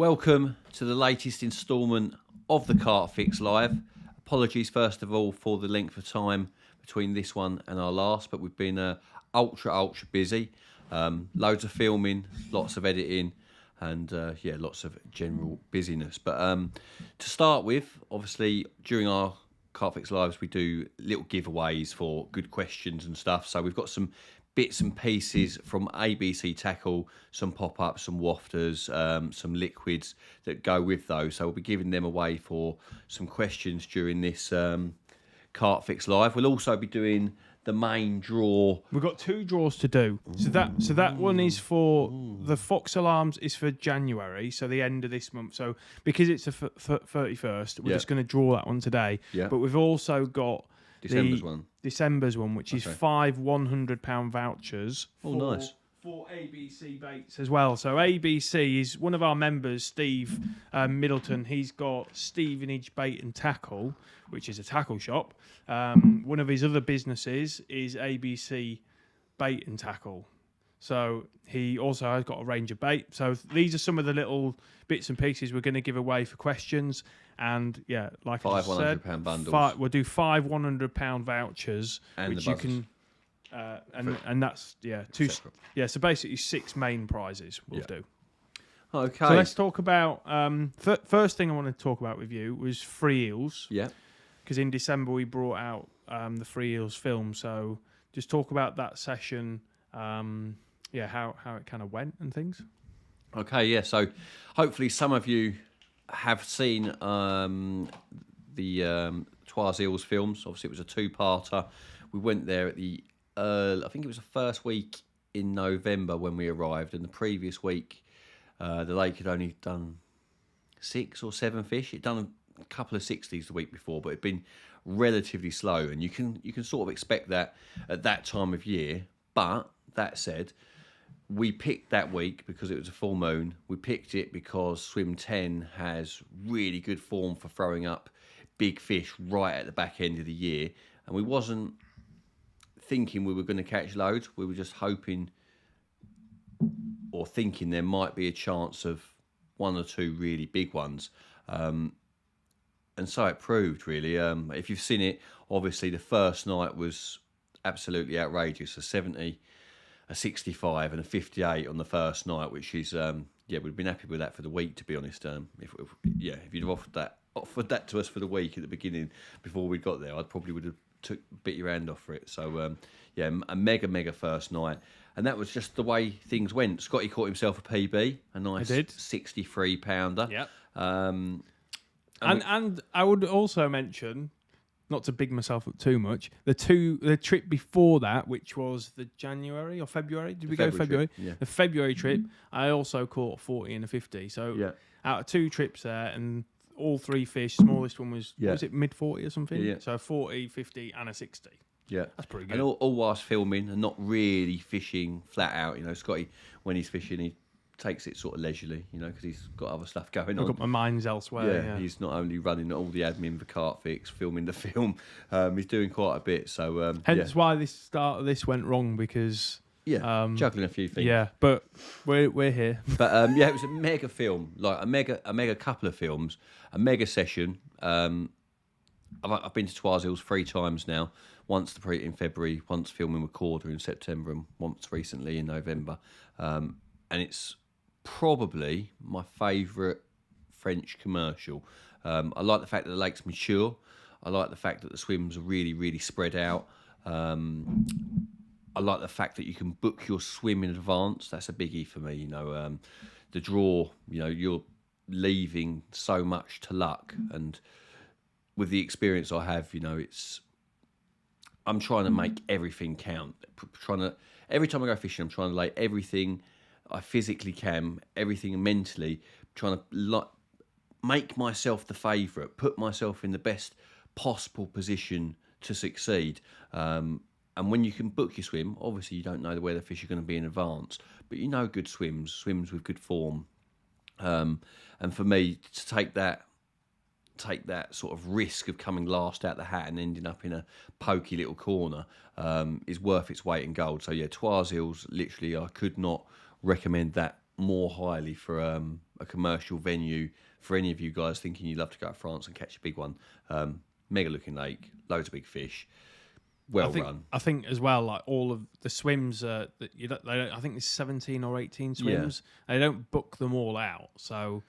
Welcome to the latest instalment of the CarpFix Live. Apologies, first of all, for the length of time between this one and our last, but we've been ultra busy. Loads of filming, lots of editing, and lots of general busyness. But to start with, obviously, during our CarpFix Lives, we do little giveaways for good questions and stuff. So we've got some bits and pieces from ABC Tackle, some pop-ups, some wafters, some liquids that go with those. So we'll be giving them away for some questions during this CarpFix Live. We'll also be doing the main draw. We've got two draws to do. So that one is for the Fox Alarms is for January, so the end of this month. So because it's the 31st, we're just going to draw that one today. Yeah. But we've also got December's one, which is 5 £100 vouchers. Nice. For ABC Baits as well. So ABC is one of our members, Steve Middleton. He's got Stevenage Bait and Tackle, which is a tackle shop. One of his other businesses is ABC Bait and Tackle. So he also has got a range of bait. So these are some of the little bits and pieces we're going to give away for questions. And yeah, like I said, £100 bundles. We'll do 5 £100 vouchers, and which you can. And that's two. Separate. Yeah, so basically 6 main prizes we'll do. Okay. So let's talk about. First thing I want to talk about with you was free eels. Yeah. Because in December we brought out the free eels film. So just talk about that session. How it kind of went and things. Okay. Yeah. So hopefully some of you have seen the Twas Eels films. Obviously, it was a 2-parter. We went there at the I think it was the first week in November when we arrived, and the previous week the lake had only done 6 or 7 fish. It'd done a couple of 60s the week before, but it'd been relatively slow, and you can sort of expect that at that time of year. But that said, we picked that week because it was a full moon. We picked it because Swim 10 has really good form for throwing up big fish right at the back end of the year, and we wasn't thinking we were going to catch loads. We were just hoping or thinking there might be a chance of 1 or 2 really big ones. And so it proved, really. If you've seen it, obviously the first night was absolutely outrageous. A 70, a 65 and a 58 on the first night, which is, we'd been happy with that for the week, to be honest. If you'd have offered that to us for the week at the beginning before we got there, I probably would have bit your hand off for it. So a mega first night, and that was just the way things went. Scotty caught himself a PB, a nice 63 pounder. Yeah. And I would also mention, not to big myself up too much, the trip before that, which was the January or February. Did we go February? Yeah. The February trip, I also caught 40 and a 50. So out of 2 trips there, and all 3 fish. Smallest one was it mid-40 or something? Yeah. So 40, 50 and a 60. Yeah. That's pretty good. And all whilst filming and not really fishing flat out. You know, Scotty, when he's fishing, he takes it sort of leisurely, because he's got other stuff going on. I've got my mind's elsewhere. Yeah, he's not only running all the admin for CarpFix, filming the film, he's doing quite a bit. So hence why this start of this went wrong, because juggling a few things. Yeah, but we're here. But it was a mega film, like a mega couple of films, a mega session. I've been to Twas Eels 3 times now. Once in February, once filming with Corder in September, and once recently in November. And it's probably my favourite French commercial. I like the fact that the lake's mature. I like the fact that the swims are really spread out. I like the fact that you can book your swim in advance. That's a biggie for me. The draw, you're leaving so much to luck. And with the experience I have, I'm trying to make everything count. Every time I go fishing, I'm trying to lay everything I physically can, everything mentally, trying to make myself the favourite, put myself in the best possible position to succeed. And when you can book your swim, obviously you don't know where the fish are going to be in advance, but good swims with good form. And for me to take that sort of risk of coming last out the hat and ending up in a pokey little corner is worth its weight in gold. So Twas Eels, literally, I could not recommend that more highly for a commercial venue for any of you guys thinking you'd love to go to France and catch a big one. Mega looking lake, loads of big fish, run. I think as well, like all of the swims that I think there's 17 or 18 swims. Yeah. They don't book them all out, so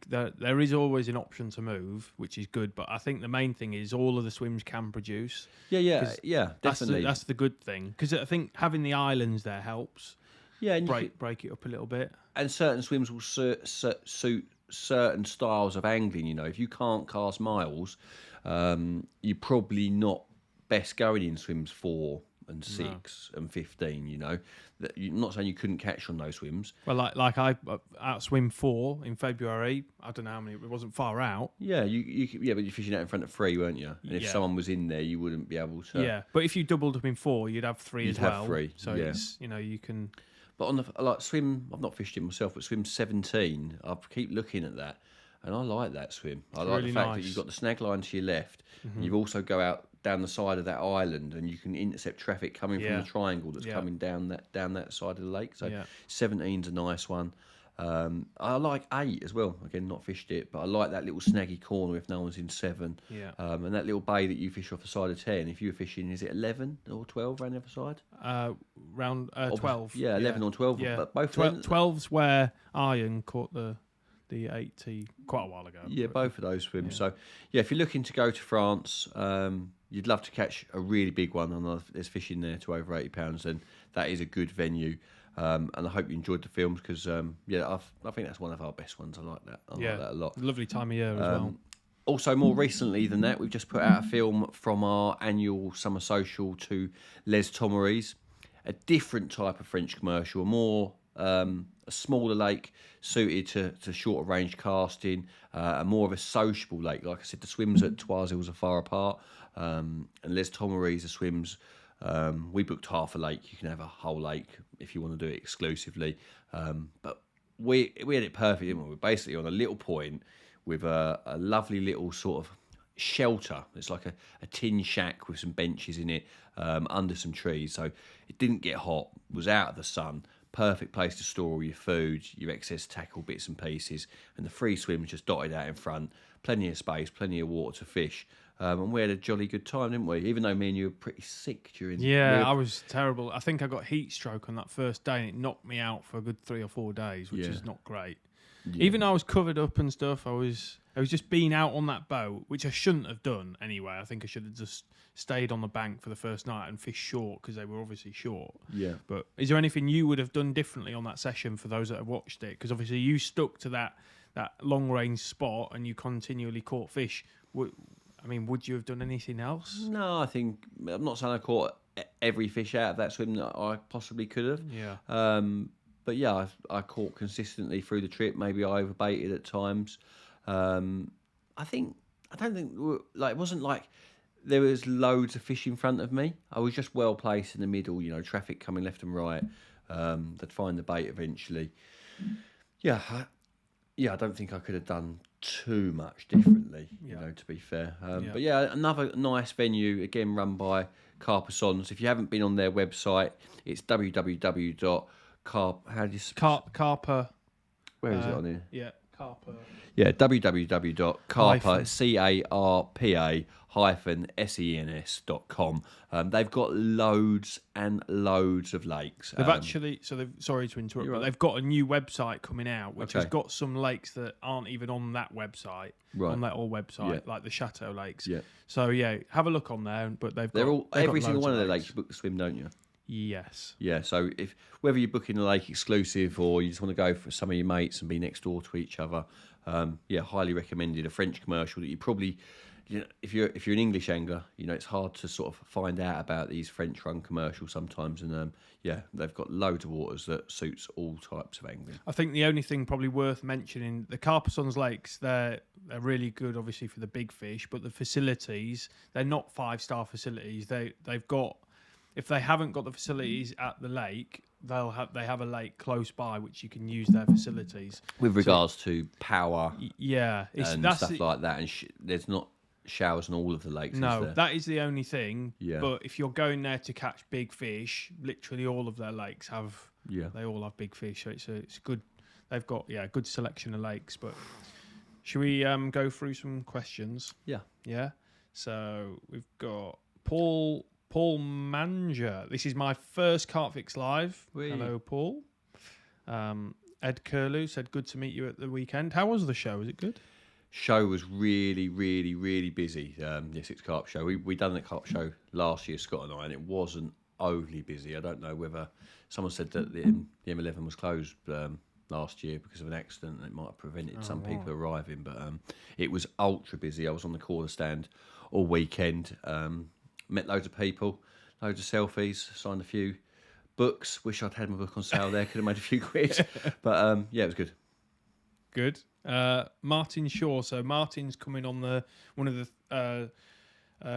there is always an option to move, which is good. But I think the main thing is all of the swims can produce. Yeah, definitely. That's the good thing, because I think having the islands there helps. Yeah, and break it up a little bit. And certain swims will suit certain styles of angling. You know, if you can't cast miles, you're probably not best going in swims 4 and 6 and 15. You know, I'm not saying you couldn't catch on those swims. Well, like I out swim 4 in February. I don't know how many. It wasn't far out. Yeah, but you're fishing out in front of 3, weren't you? And if someone was in there, you wouldn't be able to. Yeah, but if you doubled up in 4, you'd have 3 as well. You'd have 3. So it's, you know, you can. But on the swim, I've not fished it myself, but swim 17, I keep looking at that, and I like that swim. I like really the fact nice. that you've got the snag line to your left, and you've also go out down the side of that island, and you can intercept traffic coming from the triangle that's coming down that side of the lake. So 17's a nice one. I like 8 as well. Again, not fished it, but I like that little snaggy corner if no one's in 7. Yeah. And that little bay that you fish off the side of 10. If you were fishing, is it 11 or 12 around the other side? Round 12. Yeah, 11 or 12. Yeah. But both 12's where Iron caught the 80 quite a while ago. Yeah, both of those swims. So, if you're looking to go to France, you'd love to catch a really big one, and there's fishing there to over £80, then that is a good venue. And I hope you enjoyed the films because, I think that's one of our best ones. I like that. I like that a lot. Lovely time of year as well. Also, more recently than that, we've just put out a film from our annual summer social to Les Tomeries, a different type of French commercial, a smaller lake suited to shorter range casting, and more of a sociable lake. Like I said, the swims at Toisils are far apart, and Les Tomeries are swims. We booked half a lake. You can have a whole lake if you want to do it exclusively. But we had it perfect, didn't we? We're basically on a little point with a lovely little sort of shelter. It's like a tin shack with some benches in it, under some trees. So it didn't get hot, was out of the sun. Perfect place to store all your food, your excess tackle, bits and pieces. And the free swims just dotted out in front. Plenty of space, plenty of water to fish. And we had a jolly good time, didn't we? Even though me and you were pretty sick during. Yeah, I was terrible. I think I got heat stroke on that first day, and it knocked me out for a good 3 or 4 days, which is not great. Yeah. Even though I was covered up and stuff, I was just being out on that boat, which I shouldn't have done anyway. I think I should have just stayed on the bank for the first night and fished short because they were obviously short. Yeah. But is there anything you would have done differently on that session for those that have watched it? Because obviously you stuck to that long range spot and you continually caught fish. Would you have done anything else? No, I'm not saying I caught every fish out of that swim that I possibly could have. Yeah. But yeah, I caught consistently through the trip. Maybe I overbaited at times. I don't think it wasn't like there was loads of fish in front of me. I was just well placed in the middle. You know, traffic coming left and right. They'd find the bait eventually. Yeah, I don't think I could have done too much differently. You know, to be fair. But yeah, another nice venue again run by Carp. If you haven't been on their website, it's www.carp. How do you Carper? Where is it on here? Yeah, Carper. Yeah, www.carpa-sens.com. They've got loads and loads of lakes. They've sorry to interrupt, but they've got a new website coming out, which has got some lakes that aren't even on that website, on that old website, like the Chateau Lakes. Yeah. So have a look on there. But every single one of their lakes you book the swim, don't you? Yes. Yeah, so whether you're booking a lake exclusive or you just want to go for some of your mates and be next door to each other, highly recommended. A French commercial that you probably, if you're an English angler, it's hard to sort of find out about these French run commercials sometimes, and they've got loads of waters that suits all types of angling. I think the only thing probably worth mentioning, the Carpsons Lakes, they're really good, obviously for the big fish, but the facilities, they're not 5-star facilities. They've got. If they haven't got the facilities at the lake, they have a lake close by which you can use their facilities. With regards to power, and stuff like that, and there's not showers on all of the lakes. No, is there? that is the only thing. Yeah. But if you're going there to catch big fish, literally all of their lakes have. Yeah. They all have big fish, so it's good. they've got a good selection of lakes. But should we go through some questions? Yeah. Yeah. So we've got Paul Manger. This is my first CarpFix live. Wee. Hello, Paul. Ed Curlew said, good to meet you at the weekend. How was the show? Was it good? Show was really, really, really busy. The Essex Carp show. We done the Carp show last year, Scott and I, and it wasn't overly busy. I don't know whether someone said that the M11 was closed last year because of an accident, and it might have prevented some people arriving. But it was ultra busy. I was on the quarter stand all weekend. Met loads of people, loads of selfies, signed a few books. Wish I'd had my book on sale there. Could have made a few quid. But yeah, it was good. Good. Martin Shaw. So Martin's coming on one of the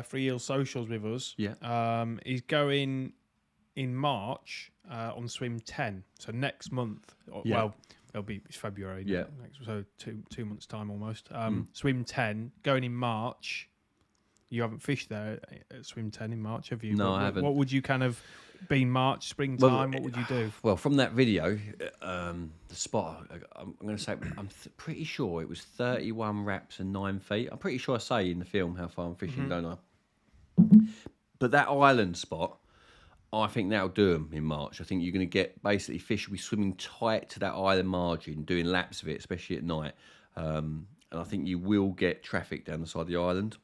Free Eel socials with us. Yeah. He's going in March on swim 10. So next month. Yeah. Well, it's February. Yeah. So 2 months time almost. Swim 10 going in March. You haven't fished there at swim 10 in March, have you? No, I haven't. What would you kind of be in March, springtime? What would you do? Well, from that video, the spot, I'm going to say, I'm pretty sure it was 31 wraps and 9 feet. I'm pretty sure I say in the film how far I'm fishing, don't I? But that island spot, I think that'll do them in March. I think you're going to get basically fish will be swimming tight to that island margin, doing laps of it, especially at night. And I think you will get traffic down the side of the island.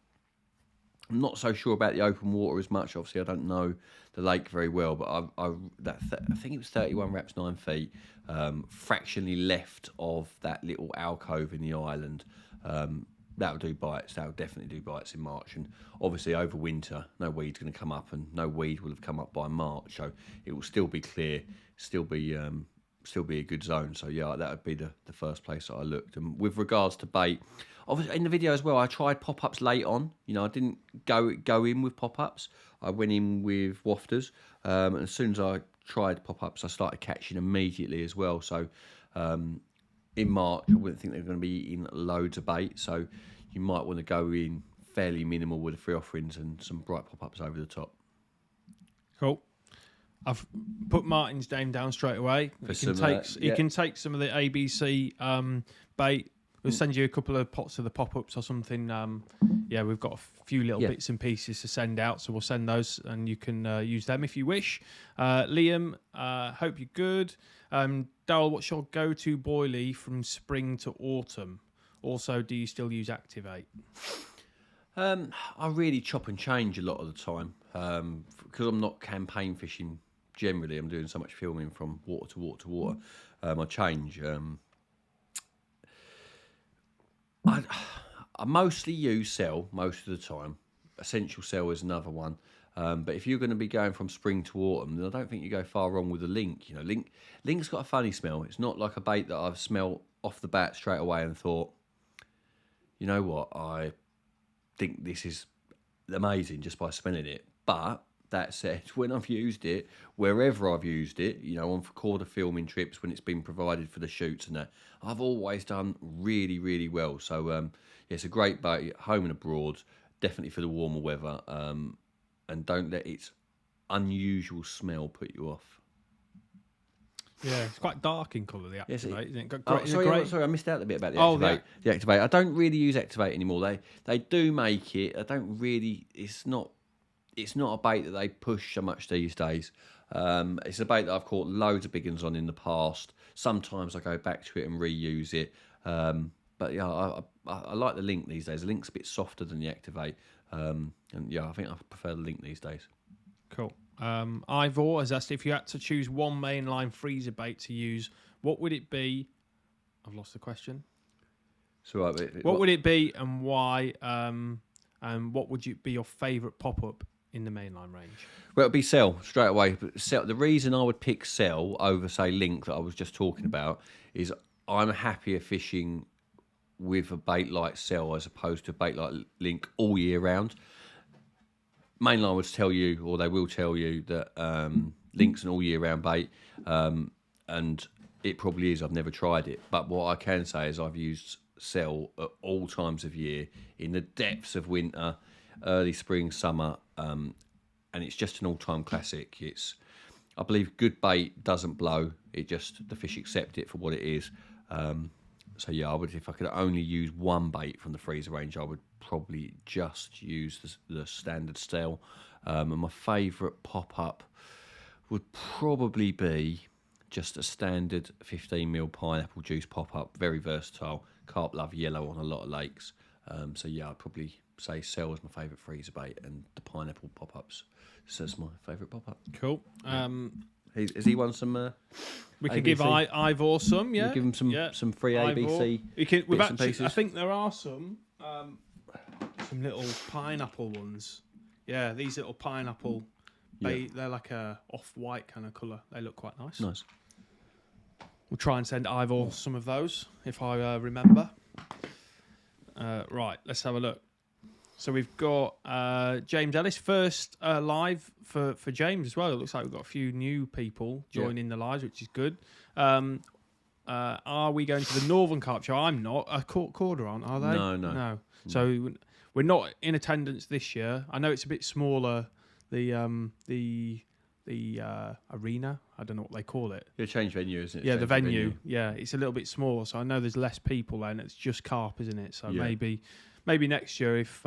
I'm not so sure about the open water as much. Obviously, I don't know the lake very well, but I think it was 31 wraps, 9 feet, fractionally left of that little alcove in the island. That'll do bites. That'll definitely do bites in March. And obviously, over winter, no weed's going to come up, and no weed will have come up by March. So it will still be clear, still be a good zone. So yeah, that would be the first place that I looked. And with regards to bait, obviously in the video as well, I tried pop-ups late on. I didn't go in with pop-ups. I went in with wafters. And as soon as I tried pop-ups, I started catching immediately as well. So in March, I wouldn't think they're going to be eating loads of bait. So you might want to go in fairly minimal with the free offerings and some bright pop-ups over the top. Cool. I've put Martin's name down straight away. He can take some of the ABC bait. We'll send you a couple of pots of the pop-ups or something. We've got a few little bits and pieces to send out, so we'll send those and you can use them if you wish. Liam, hope you're good. Darrell, what's your go-to boilie from spring to autumn? Also, do you still use Activate? I really chop and change a lot of the time because I'm not campaign fishing. Generally, I'm doing so much filming from water to water to water. I change. I mostly use cell most of the time. Essential cell is another one. But if you're going to be going from spring to autumn, then I don't think you go far wrong with a link. Link's got a funny smell. It's not like a bait that I've smelled off the bat straight away and thought, you know what, I think this is amazing just by smelling it. But that said, when I've used it, wherever I've used it, on quarter filming trips when it's been provided for the shoots and that, I've always done really, really well. So it's a great bait, home and abroad, definitely for the warmer weather. And don't let its unusual smell put you off. Yeah, it's quite dark in colour, the Activate, isn't it? Sorry, I missed out a bit about the Activate. The Activate. I don't really use Activate anymore. They do make it. I don't really. It's not a bait that they push so much these days. It's a bait that I've caught loads of big ones on in the past. Sometimes I go back to it and reuse it. But yeah, I like the Link these days. The Link's a bit softer than the Activate. And yeah, I think I prefer the Link these days. Cool. Ivor has asked, if you had to choose one mainline freezer bait to use, what would it be? I've lost the question. So what would it be and why? And what would be your favourite pop-up in the mainline range? Well, it'd be cell straight away. But cell, the reason I would pick cell over, say, Link that I was just talking about is I'm happier fishing with a bait like cell as opposed to a bait like Link all year round. Mainline would tell you, or they will tell you, that Link's an all year round bait, and it probably is. I've never tried it, but what I can say is I've used cell at all times of year, in the depths of winter, early spring, summer, and it's just an all-time classic. I believe good bait doesn't blow. The fish accept it for what it is. So yeah, I would, if I could only use one bait from the freezer range, I would probably just use the standard style. And my favourite pop-up would probably be just a standard 15mm pineapple juice pop-up. Very versatile. Carp love yellow on a lot of lakes. So yeah, I'd probably say Cell is my favourite freezer bait, and the pineapple pop-ups. So that's my favourite pop-up. Cool. Has he won some? We can ABC? give Ivor some, yeah. We'll give him some free Ivor. ABC. We've bits and actually, pieces. I think there are some little pineapple ones. Yeah, these little pineapple. They're like a off-white kind of colour. They look quite nice. Nice. We'll try and send Ivor some of those if I remember. Right, let's have a look. So we've got James Ellis first live for James as well. It looks like we've got a few new people joining the lives, which is good. Are we going to the Northern Carp Show? I'm not. Corder aren't, are they? No. So we're not in attendance this year. I know it's a bit smaller. The arena. I don't know what they call it. It'll change venue, isn't it? Yeah, the venue. Yeah, it's a little bit smaller. So I know there's less people there, and it's just Carp, isn't it? So maybe next year if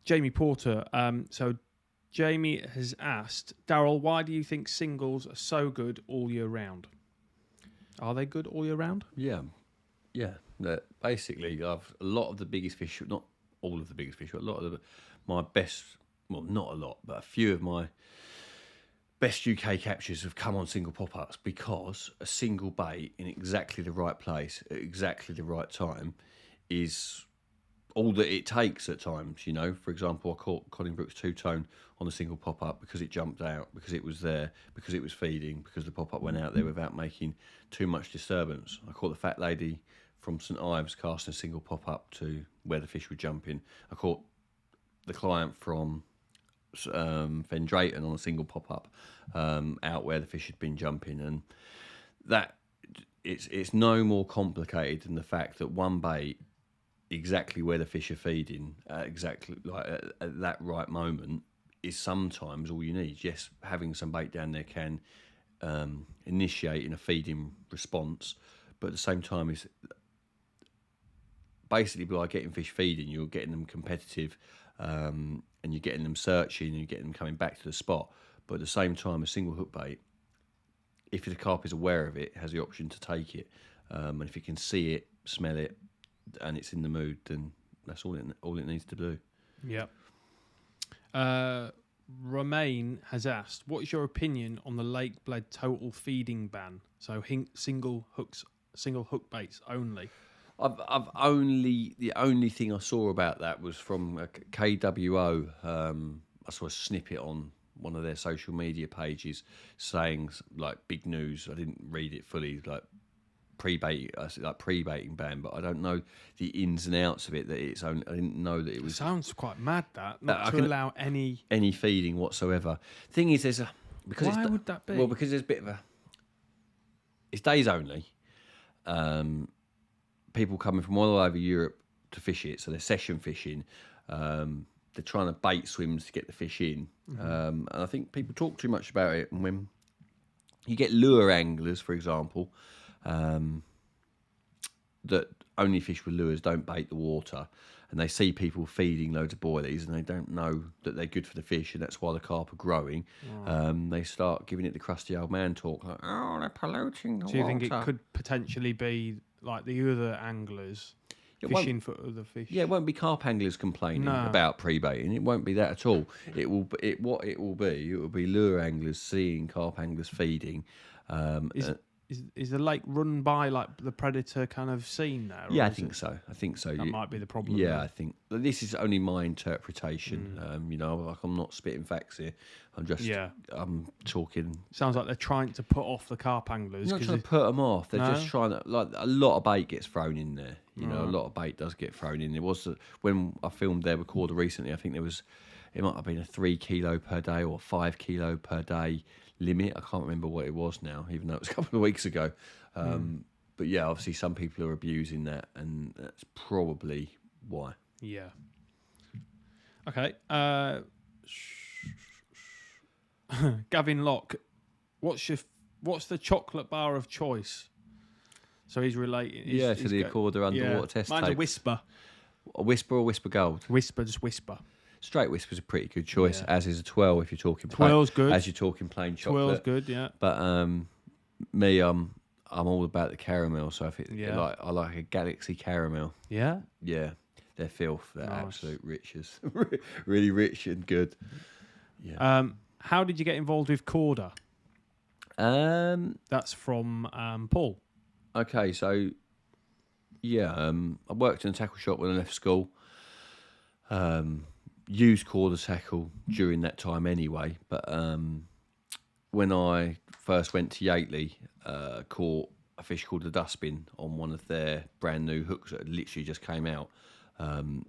Jamie Porter. So Jamie has asked, Darrell, why do you think singles are so good all year round? Are they good all year round? Yeah. Basically, I've a lot of the biggest fish, not all of the biggest fish, but a lot of my best. Well, not a lot, but a few of my best UK captures have come on single pop-ups, because a single bait in exactly the right place at exactly the right time is all that it takes at times. You know, for example, I caught Colin Brooks two-tone on a single pop-up because it jumped out, because it was there, because it was feeding, because the pop-up went out there without making too much disturbance. I caught the fat lady from St Ives casting a single pop-up to where the fish were jumping. I caught the client from Fen Drayton on a single pop-up out where the fish had been jumping, and that it's no more complicated than the fact that one bait exactly where the fish are feeding exactly like at that right moment is sometimes all you need. Yes, having some bait down there can initiate in a feeding response, but at the same time is basically by getting fish feeding, you're getting them competitive, and you're getting them searching, and you're getting them coming back to the spot. But at the same time, a single hook bait, if the carp is aware of it, has the option to take it, and if it can see it, smell it, and it's in the mood, then that's all it needs to do. Yep. Romain has asked, what is your opinion on the lake bled total feeding ban? So single hook baits only. I've only the only thing I saw about that was from KWO. I saw a snippet on one of their social media pages saying like big news. I didn't read it fully, like pre-baiting ban, but I don't know the ins and outs of it. That it's only, I didn't know that it was. It sounds quite mad that not to allow any feeding whatsoever. Thing is, there's a because why would that be? Well, because there's a bit of a. It's days only. People coming from all over Europe to fish it, so they're session fishing. They're trying to bait swims to get the fish in, and I think people talk too much about it. And when you get lure anglers, for example, that only fish with lures, don't bait the water, and they see people feeding loads of boilies, and they don't know that they're good for the fish, and that's why the carp are growing. They start giving it the crusty old man talk, like, oh, they're polluting the water. Do you think it could potentially be like the other anglers fishing for other fish? Yeah, it won't be carp anglers complaining about pre-baiting. It won't be that at all. It will be lure anglers seeing carp anglers feeding. Is the lake run by like the predator kind of scene there? Yeah, I think so. That might be the problem. Yeah, I think this is only my interpretation. Like I'm not spitting facts here. I'm just I'm talking. Sounds like they're trying to put off the carp anglers. Not trying to put them off. They're just trying to, like, a lot of bait gets thrown in there. A lot of bait does get thrown in. There was when I filmed their recorder recently. I think it might have been a 3 kilo per day or 5 kilo per day limit. I can't remember what it was now, even though it was a couple of weeks ago. But yeah, obviously some people are abusing that, and that's probably why. Yeah. Okay. Gavin Locke, what's your What's the chocolate bar of choice? So he's relating. To the Accorder underwater test Mine's tape. a Whisper. A Whisper or Whisper Gold? Whisper, just Whisper. Straight Whisper's a pretty good choice, Yeah. as is a Twirl if you're talking Twirl's good. As you're talking plain chocolate. Twirl's good, yeah. But me, I'm all about the caramel. So if I like a Galaxy caramel. Yeah? Yeah, they're filth. They're Nice. absolute riches. Really rich and good. Yeah. How did you get involved with Corda? That's from Paul. Okay, so I worked in a tackle shop when I left school. Used Corda tackle during that time anyway, but when I first went to Yateley, caught a fish called the Dustbin on one of their brand new hooks that had literally just came out, and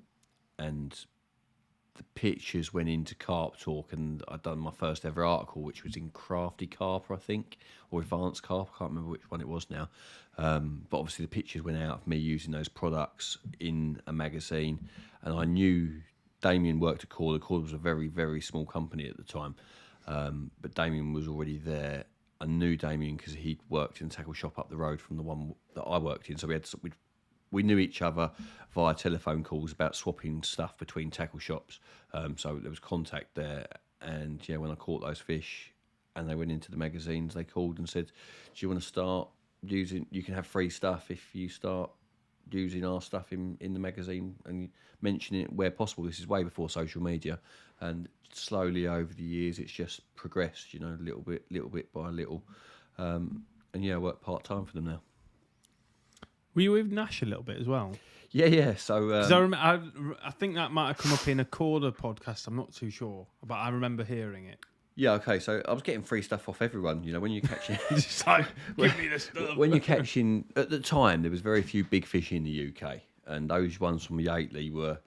the pictures went into Carp Talk, and I'd done my first ever article, which was in Crafty Carp, I think, or Advanced Carp. I can't remember which one it was now. But obviously the pictures went out of me using those products in a magazine, and I knew Damien worked at Corda. Corda was a very, very small company at the time, but Damien was already there. I knew Damien because he'd worked in a tackle shop up the road from the one that I worked in, so we knew each other via telephone calls about swapping stuff between tackle shops. So there was contact there. And when I caught those fish and they went into the magazines, they called and said, "Do you want to start using? You can have free stuff if you start using our stuff in the magazine and mention it where possible." This is way before social media, and slowly over the years it's just progressed. Little bit by little. And I work part time for them now. Were you with Nash a little bit as well? Yeah. So I think that might have come up in a Corda podcast. I'm not too sure, but I remember hearing it. Yeah, okay. So I was getting free stuff off everyone. When you're catching, Just like, give me the stuff. when you're catching, at the time there was very few big fish in the UK, and those ones from Yateley were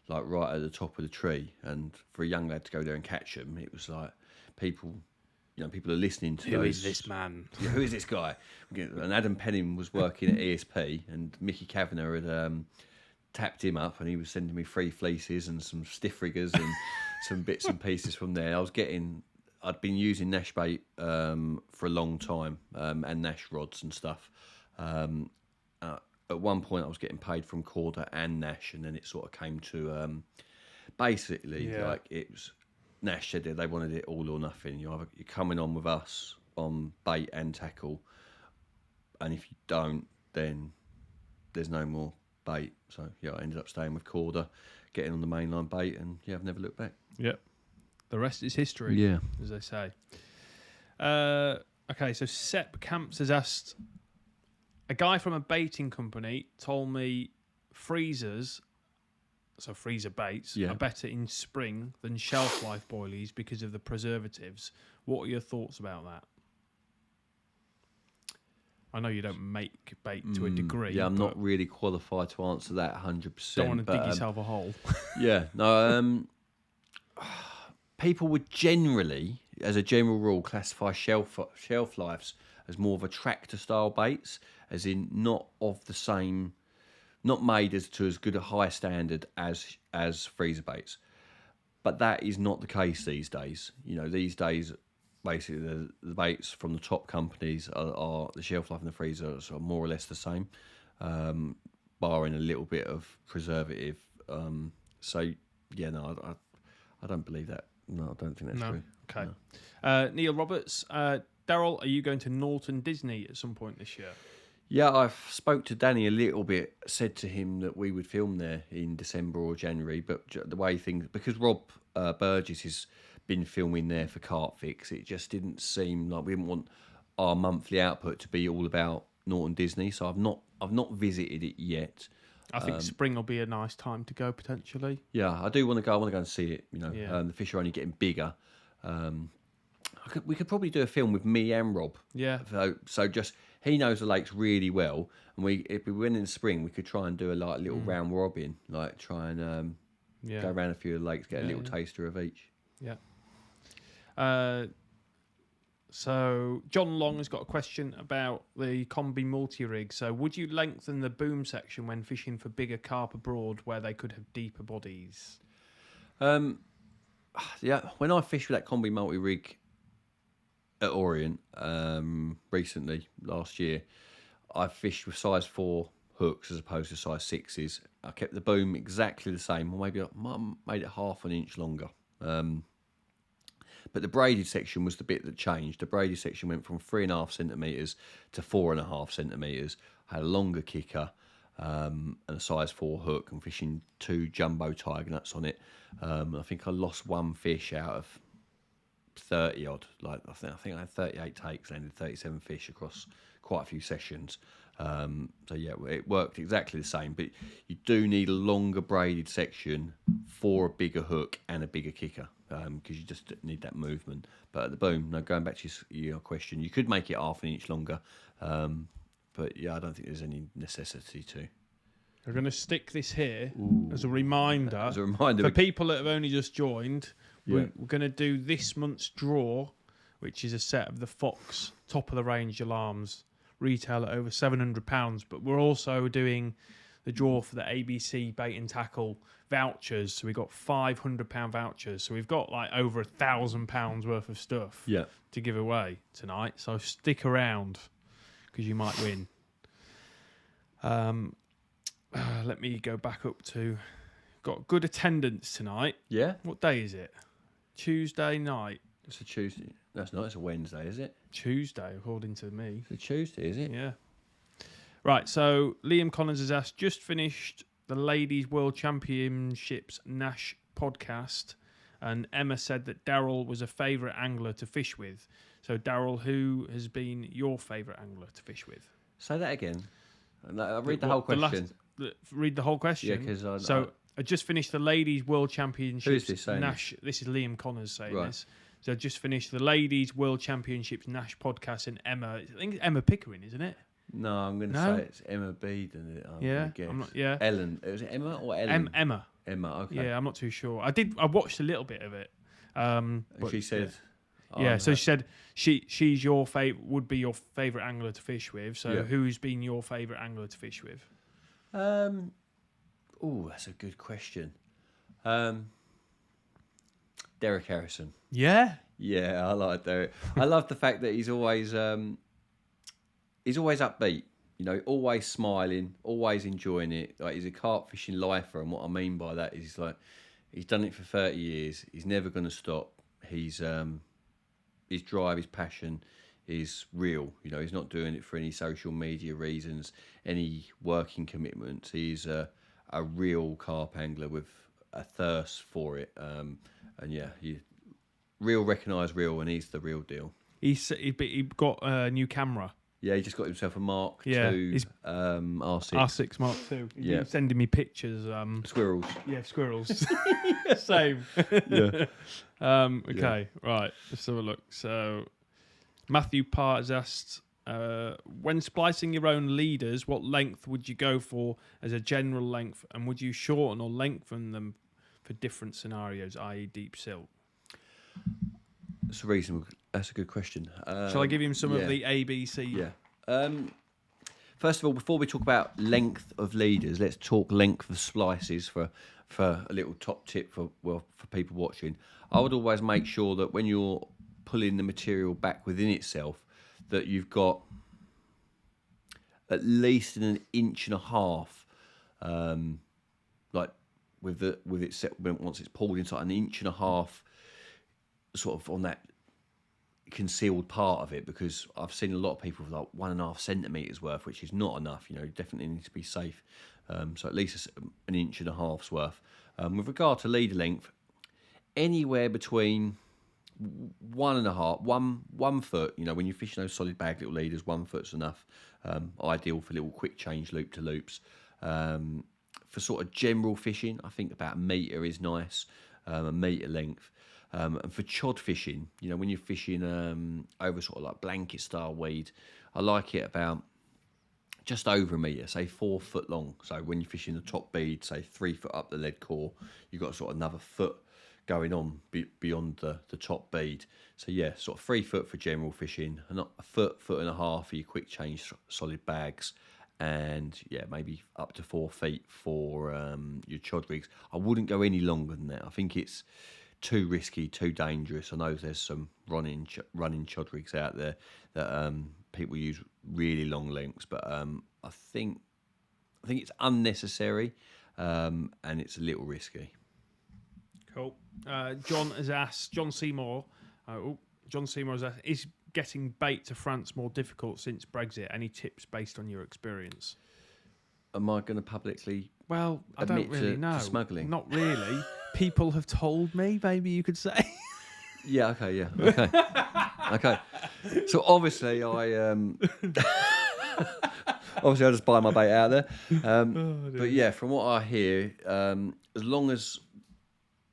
like right at the top of the tree. And for a young lad to go there and catch them, it was like people are listening to Who those. is this man? Who is this guy? And Adam Penning was working at ESP, and Mickey Kavanagh had tapped him up, and he was sending me free fleeces and some stiff riggers and some bits and pieces from there. I'd been using Nash bait for a long time, and Nash rods and stuff. At one point I was getting paid from Corda and Nash, and then it sort of came to basically like it was Nash said that they wanted it all or nothing. You're coming on with us on bait and tackle, and if you don't, then there's no more bait. So I ended up staying with Corda, getting on the mainline bait, and I've never looked back. Yep. The rest is history. Yeah, as they say. Okay, so Sepp Camps has asked, a guy from a baiting company told me freezers, so freezer baits, are better in spring than shelf life boilies because of the preservatives. What are your thoughts about that? I know you don't make bait to a degree. Yeah, I'm not really qualified to answer that 100%. Don't want to dig yourself a hole. People would generally, as a general rule, classify shelf lives as more of a tractor style baits, as in not made to as good a high standard as freezer baits. But that is not the case these days. These days, basically the baits from the top companies are the shelf life and the freezer are more or less the same, barring a little bit of preservative. I don't believe that. No, I don't think that's true. Okay. No. Neil Roberts, Darrell, are you going to Norton Disney at some point this year? Yeah, I spoke to Danny a little bit, said to him that we would film there in December or January, but the way things, because Rob Burgess has been filming there for CarpFix, it just didn't seem like we didn't want our monthly output to be all about Norton Disney, so I've not visited it yet. I think spring will be a nice time to go potentially. Yeah, I do want to go. I want to go and see it. The fish are only getting bigger. We could probably do a film with me and Rob. Yeah. So just he knows the lakes really well, and if we went in the spring, we could try and do a little round robin, like try and go around a few of the lakes, get a little taster of each. Yeah. So John Long has got a question about the combi multi-rig. So would you lengthen the boom section when fishing for bigger carp abroad where they could have deeper bodies? When I fish with that combi multi-rig, at Orient recently, last year, I fished with size 4 hooks as opposed to size 6s. I kept the boom exactly the same, or maybe I might have made it half an inch longer. But the braided section was the bit that changed. The braided section went from 3.5 centimetres to 4.5 centimetres. I had a longer kicker and a size 4 hook and fishing 2 jumbo tiger nuts on it. I think I lost one fish out of 30 odd. Like I think I had 38 takes, landed 37 fish across quite a few sessions. So yeah, it worked exactly the same, but you do need a longer braided section for a bigger hook and a bigger kicker, because you just need that movement. But at the boom, no, going back to your question, you could make it half an inch longer, but yeah, I don't think there's any necessity to. We're going to stick this here as a reminder. For people that have only just joined. Yeah. We're going to do this month's draw, which is a set of the Fox top of the range alarms, retail at over £700. But we're also doing the draw for the ABC bait and tackle vouchers. So we've got £500 vouchers. So we've got like over £1,000 worth of stuff to give away tonight. So stick around because you might win. Let me go back up to. Got good attendance tonight. Yeah. What day is it? Tuesday night. It's a Tuesday. That's not. It's a Wednesday, is it? Tuesday, according to me. It's a Tuesday, is it? Yeah. Right. So Liam Collins has asked. Just finished the Ladies World Championships Nash podcast, and Emma said that Darrell was a favourite angler to fish with. So Darrell, who has been your favourite angler to fish with? Say that again. I'll read the whole question. Read the whole question. Yeah, because I just finished the Ladies World Championships. Who is this saying? Nash. This is Liam Connors saying this. So I just finished the Ladies World Championships Nash podcast, and Emma. I think it's Emma Pickering, isn't it? No, I'm going to say it's Emma Beeden. I'm not. Yeah. Ellen. Was it Emma or Ellen? Emma. Emma. Okay. Yeah, I'm not too sure. I watched a little bit of it. She said. Yeah, so she said she's your would be your favourite angler to fish with. So who's been your favourite angler to fish with? That's a good question. Derek Harrison. Yeah? Yeah, I like Derek. I love the fact that he's always upbeat, always smiling, always enjoying it. Like, he's a carp fishing lifer, and what I mean by that is like he's done it for 30 years. He's never going to stop. His drive, his passion is real. He's not doing it for any social media reasons, any working commitments. He's a real carp angler with a thirst for it. Real recognise real, and he's the real deal. He got a new camera. Yeah, he just got himself a Mark II R6. R6 Mark II. He's been sending me pictures. Squirrels. Yeah, squirrels. Same. Yeah. Okay, right. Let's have a look. So, Matthew Parr has asked, when splicing your own leaders, what length would you go for as a general length, and would you shorten or lengthen them for different scenarios, i.e. deep silt? That's reasonable. That's a good question. Shall I give him some of the ABC? Yeah. First of all, before we talk about length of leaders, let's talk length of splices for a little top tip for people watching. I would always make sure that when you're pulling the material back within itself, that you've got at least an inch and a half, like with it set once it's pulled inside, an inch and a half, sort of on that concealed part of it, because I've seen a lot of people with like 1.5 centimetres worth, which is not enough. Definitely need to be safe. So at least an inch and a half's worth. With regard to leader length, anywhere between 1 foot. When you're fishing those solid bag little leaders, 1 foot's enough. Ideal for little quick change loop to loops. For sort of general fishing, I think about 1 metre is nice. 1 metre length. And for chod fishing, when you're fishing over sort of like blanket style weed, I like it about just over 1 metre, say 4 foot long. So when you're fishing the top bead, say 3 foot up the lead core, you've got sort of another foot going on beyond the top bead. So yeah, sort of 3 foot for general fishing, and not a foot and a half for your quick change solid bags, and yeah, maybe up to 4 feet for your chod rigs. I wouldn't go any longer than that. I think it's too risky, too dangerous. I know there's some running chod rigs out there that people use really long lengths, but I think it's unnecessary and it's a little risky. Cool. John has asked, John Seymour has asked, is getting bait to France more difficult since Brexit? Any tips based on your experience? Am I going to publicly Well, I don't admit really to know. smuggling? Not really. People have told me, maybe you could say. Yeah, okay. Okay. So obviously I just buy my bait out there. But yeah, from what I hear, as long as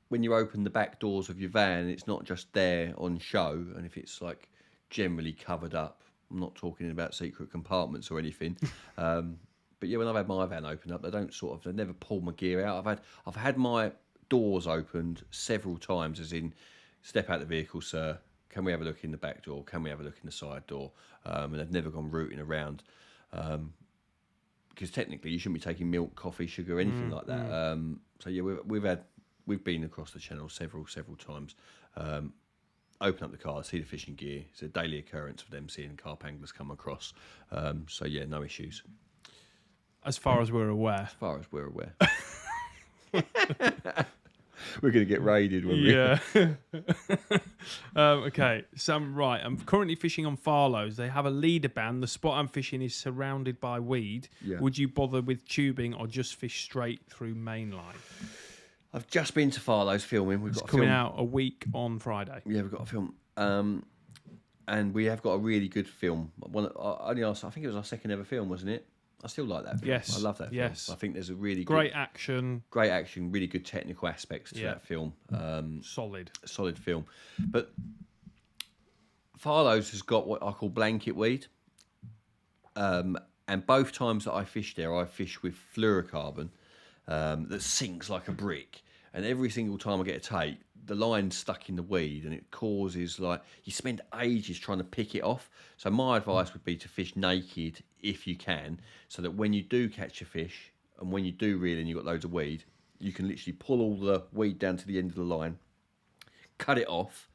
when you open the back doors of your van, it's not just there on show, and if it's like generally covered up, I'm not talking about secret compartments or anything. But yeah, when I've had my van opened up, they never pull my gear out. I've had my doors opened several times, as in, step out the vehicle, sir. Can we have a look in the back door? Can we have a look in the side door? And they've never gone rooting around. Because technically you shouldn't be taking milk, coffee, sugar, anything like that. So yeah, we've been across the channel several times. Open up the car, see the fishing gear. It's a daily occurrence for them seeing carp anglers come across. So yeah, no issues. As far as we're aware. As far as we're aware. We're going to get raided when we... Yeah. Okay, Sam, right. I'm currently fishing on Farlows. They have a leader ban. The spot I'm fishing is surrounded by weed. Yeah. Would you bother with tubing or just fish straight through mainline? I've just been to Farlow's filming. It's coming out a week on Friday. Yeah, we've got a film. And we have got a really good film. I think it was our second ever film, wasn't it? I still like that film. Yes. I love that film. Yes. I think there's a really great action, really good technical aspects to that film. Solid film. But Farlow's has got what I call blanket weed. And both times that I fished there, I fished with fluorocarbon that sinks like a brick. And every single time I get a take, the line's stuck in the weed and it causes, like, you spend ages trying to pick it off. So my advice would be to fish naked if you can, so that when you do catch a fish and when you do reel and you've got loads of weed, you can literally pull all the weed down to the end of the line, cut it off.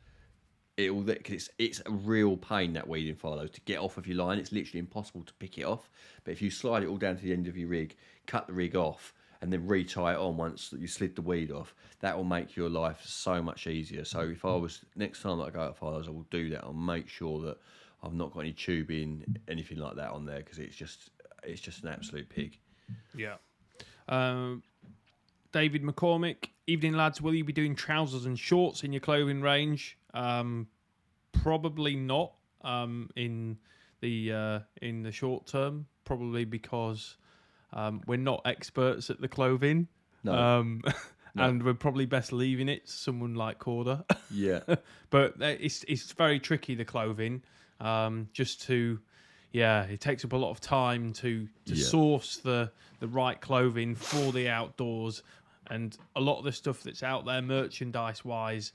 Cause it's a real pain, that weed in Farlows, to get off of your line. It's literally impossible to pick it off. But if you slide it all down to the end of your rig, cut the rig off, and then retie it on once you slid the weed off, that will make your life so much easier. So if I was, next time that I go to Farlow's, I will do that. I'll make sure that I've not got any tubing, anything like that on there, because it's just an absolute pig. Yeah. David McCormick, evening lads, will you be doing trousers and shorts in your clothing range? Probably not in the short term, probably because we're not experts at the clothing. No. And we're probably best leaving it to someone like Corder. Yeah. But it's very tricky, the clothing. It takes up a lot of time to source the right clothing for the outdoors. And a lot of the stuff that's out there merchandise-wise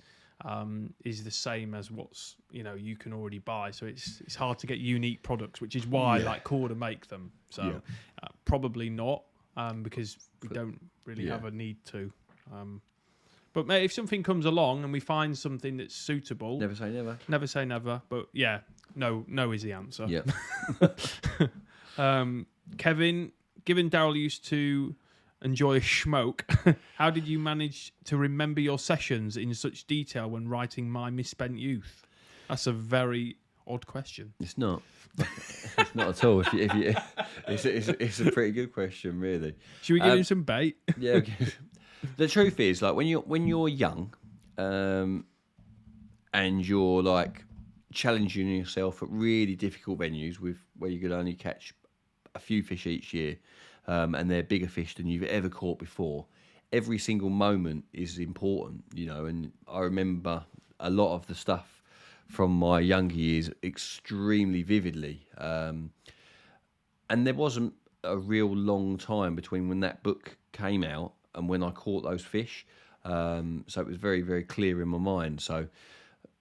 is the same as what's, you can already buy. So it's hard to get unique products, which is why like Corder make them. So probably not, because we don't really have a need to. But mate, if something comes along and we find something that's suitable, never say never. Never say never. But yeah, no is the answer. Yeah. Kevin, given Darrell used to enjoy a smoke, how did you manage to remember your sessions in such detail when writing My Misspent Youth? That's a very odd question. It's not. It's not at all. It's a pretty good question, really. Should we give him some bait? Yeah. Okay. The truth is, like, when you're young, and you're like challenging yourself at really difficult venues where you could only catch a few fish each year, and they're bigger fish than you've ever caught before. Every single moment is important, and I remember a lot of the stuff from my younger years extremely vividly. And there wasn't a real long time between when that book came out and when I caught those fish. So it was very, very clear in my mind. So,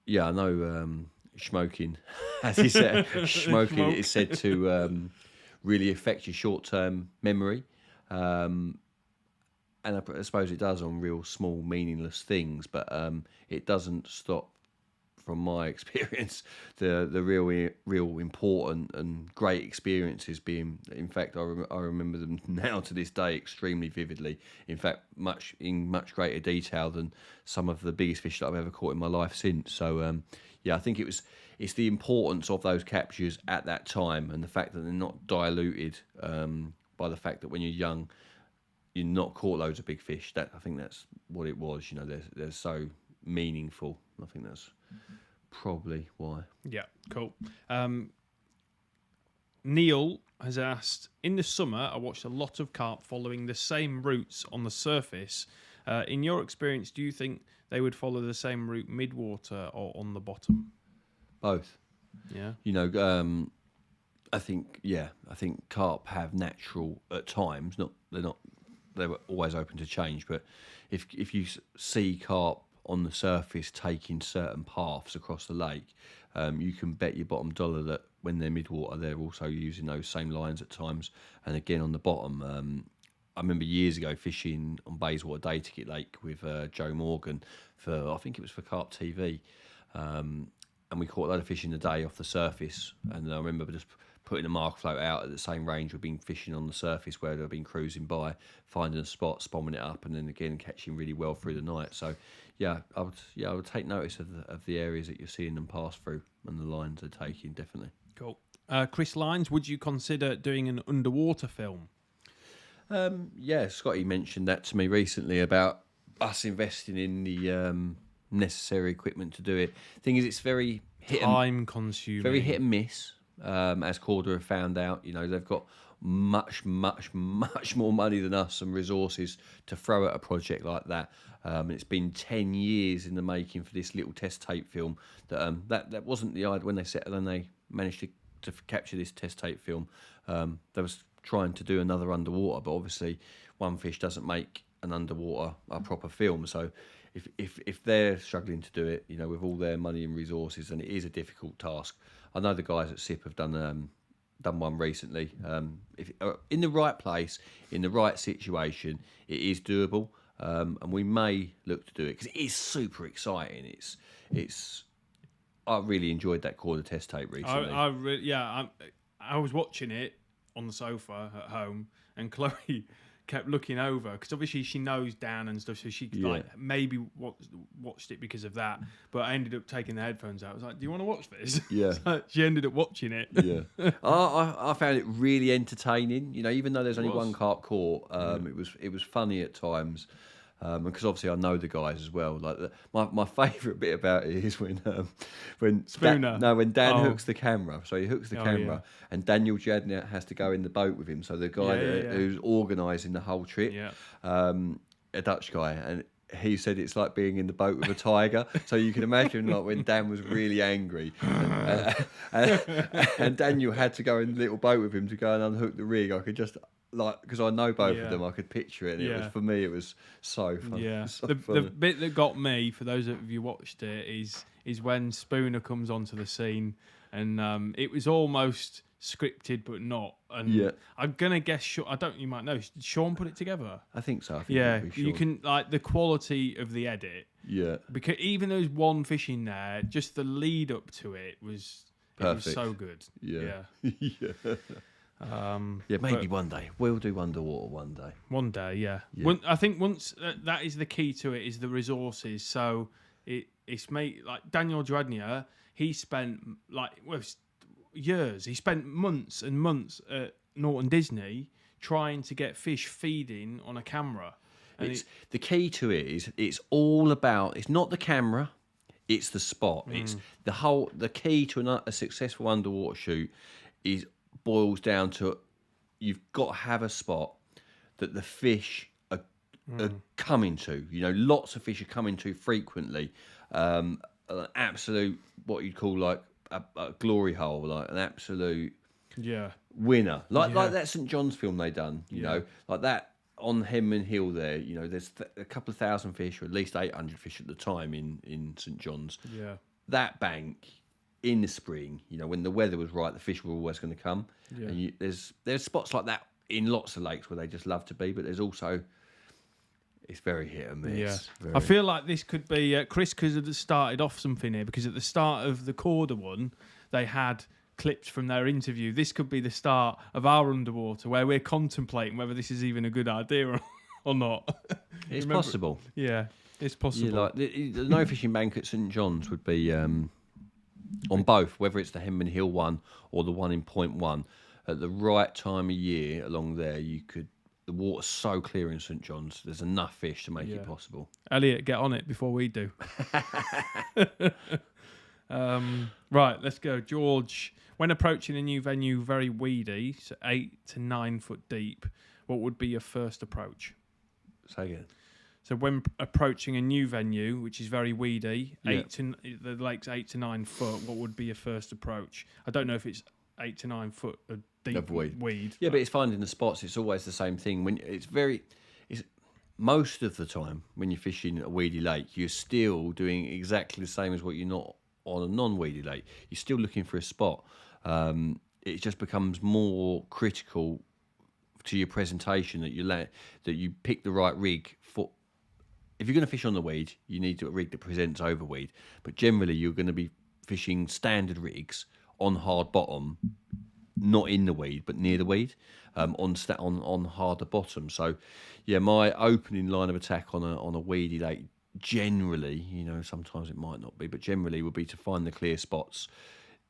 yeah, I know smoking, as he said, smoking is said to really affect your short-term memory. And and I suppose it does on real small, meaningless things, but it doesn't stop, from my experience, the real important and great experiences being. In fact, I remember them now to this day extremely vividly. In fact, much greater detail than some of the biggest fish that I've ever caught in my life since. So yeah, I think it's the importance of those captures at that time, and the fact that they're not diluted by the fact that when you're young, you're not caught loads of big fish. I think that's what it was. You know, they're so meaningful. I think that's probably why. Yeah, cool. Neil has asked, in the summer, I watched a lot of carp following the same routes on the surface. In your experience, do you think they would follow the same route mid-water or on the bottom? Both. Yeah. You know, I think carp have natural at times. They're always open to change, but if you see carp on the surface taking certain paths across the lake, you can bet your bottom dollar that when they're midwater, they're also using those same lines at times. And again, on the bottom, I remember years ago fishing on Bayswater Day Ticket Lake with Joe Morgan I think it was for Carp TV, and we caught a load of fish in the day off the surface. And I remember just putting a mark float out at the same range we've been fishing on the surface where they've been cruising by, finding a spot, spomming it up, and then again catching really well through the night. So I would take notice of the areas that you're seeing them pass through and the lines they're taking, definitely. Cool. Chris Lines, would you consider doing an underwater film? Yeah, Scotty mentioned that to me recently about us investing in the necessary equipment to do it. Thing is, it's very time consuming, very hit and miss. As Corda have found out, you know, they've got much more money than us and resources to throw at a project like that. And it's been 10 years in the making for this little test tape film. That wasn't the idea when they managed to capture this test tape film. They was trying to do another underwater, but obviously one fish doesn't make an underwater a proper film. So if they're struggling to do it, you know, with all their money and resources, and it is a difficult task. I know the guys at SIP have done one recently. If in the right place, in the right situation, it is doable, and we may look to do it because it is super exciting. I really enjoyed that Corda test tape recently. I was watching it on the sofa at home, and Chloe kept looking over because obviously she knows Dan and stuff, so she maybe watched it because of that. But I ended up taking the headphones out. I was like, "Do you want to watch this?" Yeah. So she ended up watching it. Yeah, I found it really entertaining. You know, even though there's only one carp caught, it was funny at times. Because obviously I know the guys as well. Like my favourite bit about it is when Spooner. when Dan hooks the camera. So he hooks the camera, yeah. and Daniel Jadniat has to go in the boat with him. So the guy who's organising the whole trip, a Dutch guy, and he said it's like being in the boat with a tiger. So you can imagine like when Dan was really angry, and Daniel had to go in the little boat with him to go and unhook the rig. I could just. Like, because I know both of them, I could picture it. And it was, for me, it was so fun. Yeah, so the bit that got me, for those of you who watched it, is when Spooner comes onto the scene, and it was almost scripted but not. And I'm gonna guess, you might know, did Sean put it together? I think so. You can like the quality of the edit. Yeah, because even though there's one fish in there, just the lead up to it was perfect. It was so good. Yeah. Maybe one day we'll do underwater. One day, yeah. I think once that is the key to it is the resources. So it's made like Daniel Jadniat. He spent years. He spent months and months at Norton Disney trying to get fish feeding on a camera. And the key to it is it's all about. It's not the camera. It's the spot. It's the key to a successful underwater shoot boils down to you've got to have a spot that the fish are coming to. You know, lots of fish are coming to frequently. An absolute, what you'd call like a glory hole, like an absolute winner. Like that St John's film they done, you know, like that on Henman Hill there, you know, there's a couple of thousand fish, or at least 800 fish at the time in St John's. Yeah. That bank in the spring, you know, when the weather was right, the fish were always going to come. Yeah. And there's spots like that in lots of lakes where they just love to be, but there's also It's very hit and miss. Yeah. Very... I feel like this could be Chris could have started off something here, because at the start of the Corda one, they had clips from their interview. This could be the start of our underwater, where we're contemplating whether this is even a good idea or not. It's possible. Yeah, it's possible. Yeah, like the no fishing bank at St John's would be on both, whether it's the Henman Hill one or the one in Point One. At the right time of year along there, the water's so clear in St John's. There's enough fish to make it possible. Elliot, get on it before we do. Right, let's go. George, when approaching a new venue very weedy, so 8 to 9 foot deep, what would be your first approach? Say again. So when approaching a new venue, which is very weedy, the lake's 8 to 9 foot, what would be your first approach? I don't know if it's 8 to 9 foot of deep weed. Yeah, but it's finding the spots. It's always the same thing. When it's most of the time when you're fishing a weedy lake, you're still doing exactly the same as what you're not on a non-weedy lake. You're still looking for a spot. It just becomes more critical to your presentation that you pick the right rig for. If you're going to fish on the weed, you need a rig that presents over weed. But generally, you're going to be fishing standard rigs on hard bottom, not in the weed, but near the weed, on harder bottom. So, yeah, my opening line of attack on a weedy lake, generally, sometimes it might not be, but generally would be to find the clear spots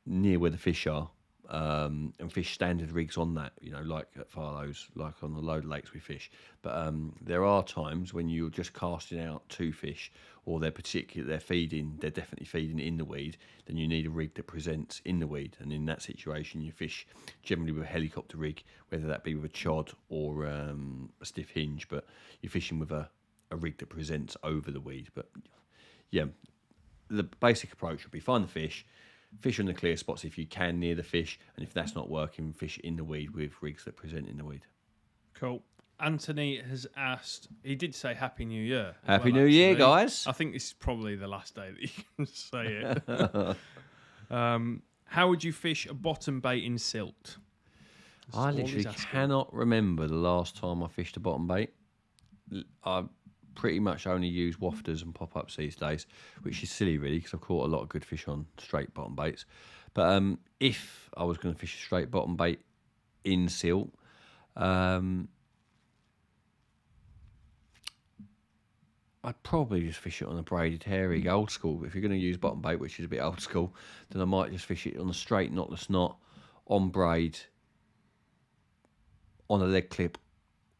near where the fish are, and fish standard rigs on that, like at Farlow's, like on the load of lakes we fish. But there are times when you're just casting out 2 fish, or they're definitely feeding in the weed, then you need a rig that presents in the weed. And in that situation, you fish generally with a helicopter rig, whether that be with a chod or a stiff hinge, but you're fishing with a rig that presents over the weed. But yeah, the basic approach would be find the fish on the clear spots if you can near the fish, and if that's not working, fish in the weed with rigs that present in the weed. Cool. Anthony has asked, he did say Happy New Year. Happy New Year, guys. I think this is probably the last day that you can say it. How would you fish a bottom bait in silt? I literally cannot remember the last time I fished a bottom bait. I pretty much only use wafters and pop-ups these days, which is silly really, because I've caught a lot of good fish on straight bottom baits. But if I was going to fish a straight bottom bait in silt, I'd probably just fish it on a braided herring, old school. If you're going to use bottom bait, which is a bit old school, then I might just fish it on a straight knotless knot, on braid, on a leg clip,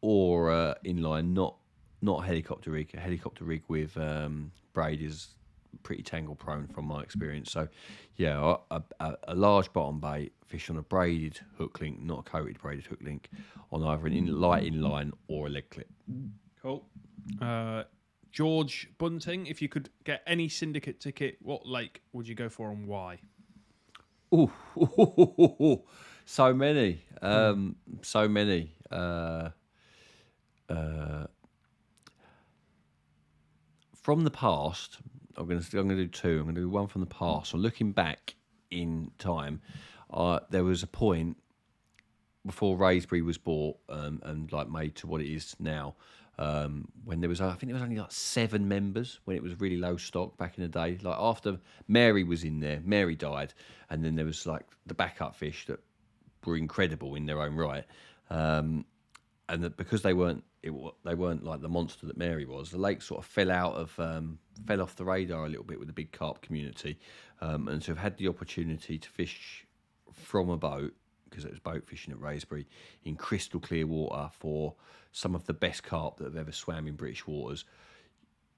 or inline, not a helicopter rig. A helicopter rig with braid is pretty tangle prone from my experience. So, yeah, a large bottom bait, fish on a braided hook link, not a coated braided hook link, on either an light inline or a leg clip. Cool. George Bunting, if you could get any syndicate ticket, what lake would you go for and why? Ooh, so many. So many. From the past, I'm going to do 2. I'm going to do one from the past. So looking back in time, there was a point before Raysbury was bought and like made to what it is now, when there was, I think there was only like 7 members when it was really low stock back in the day. Like after Mary was in there, Mary died, and then there was like the backup fish that were incredible in their own right, and that because they weren't like the monster that Mary was, the lake sort of fell off the radar a little bit with the big carp community, and to have had the opportunity to fish from a boat, because it was boat fishing at Raysbury, in crystal clear water for some of the best carp that have ever swam in British waters.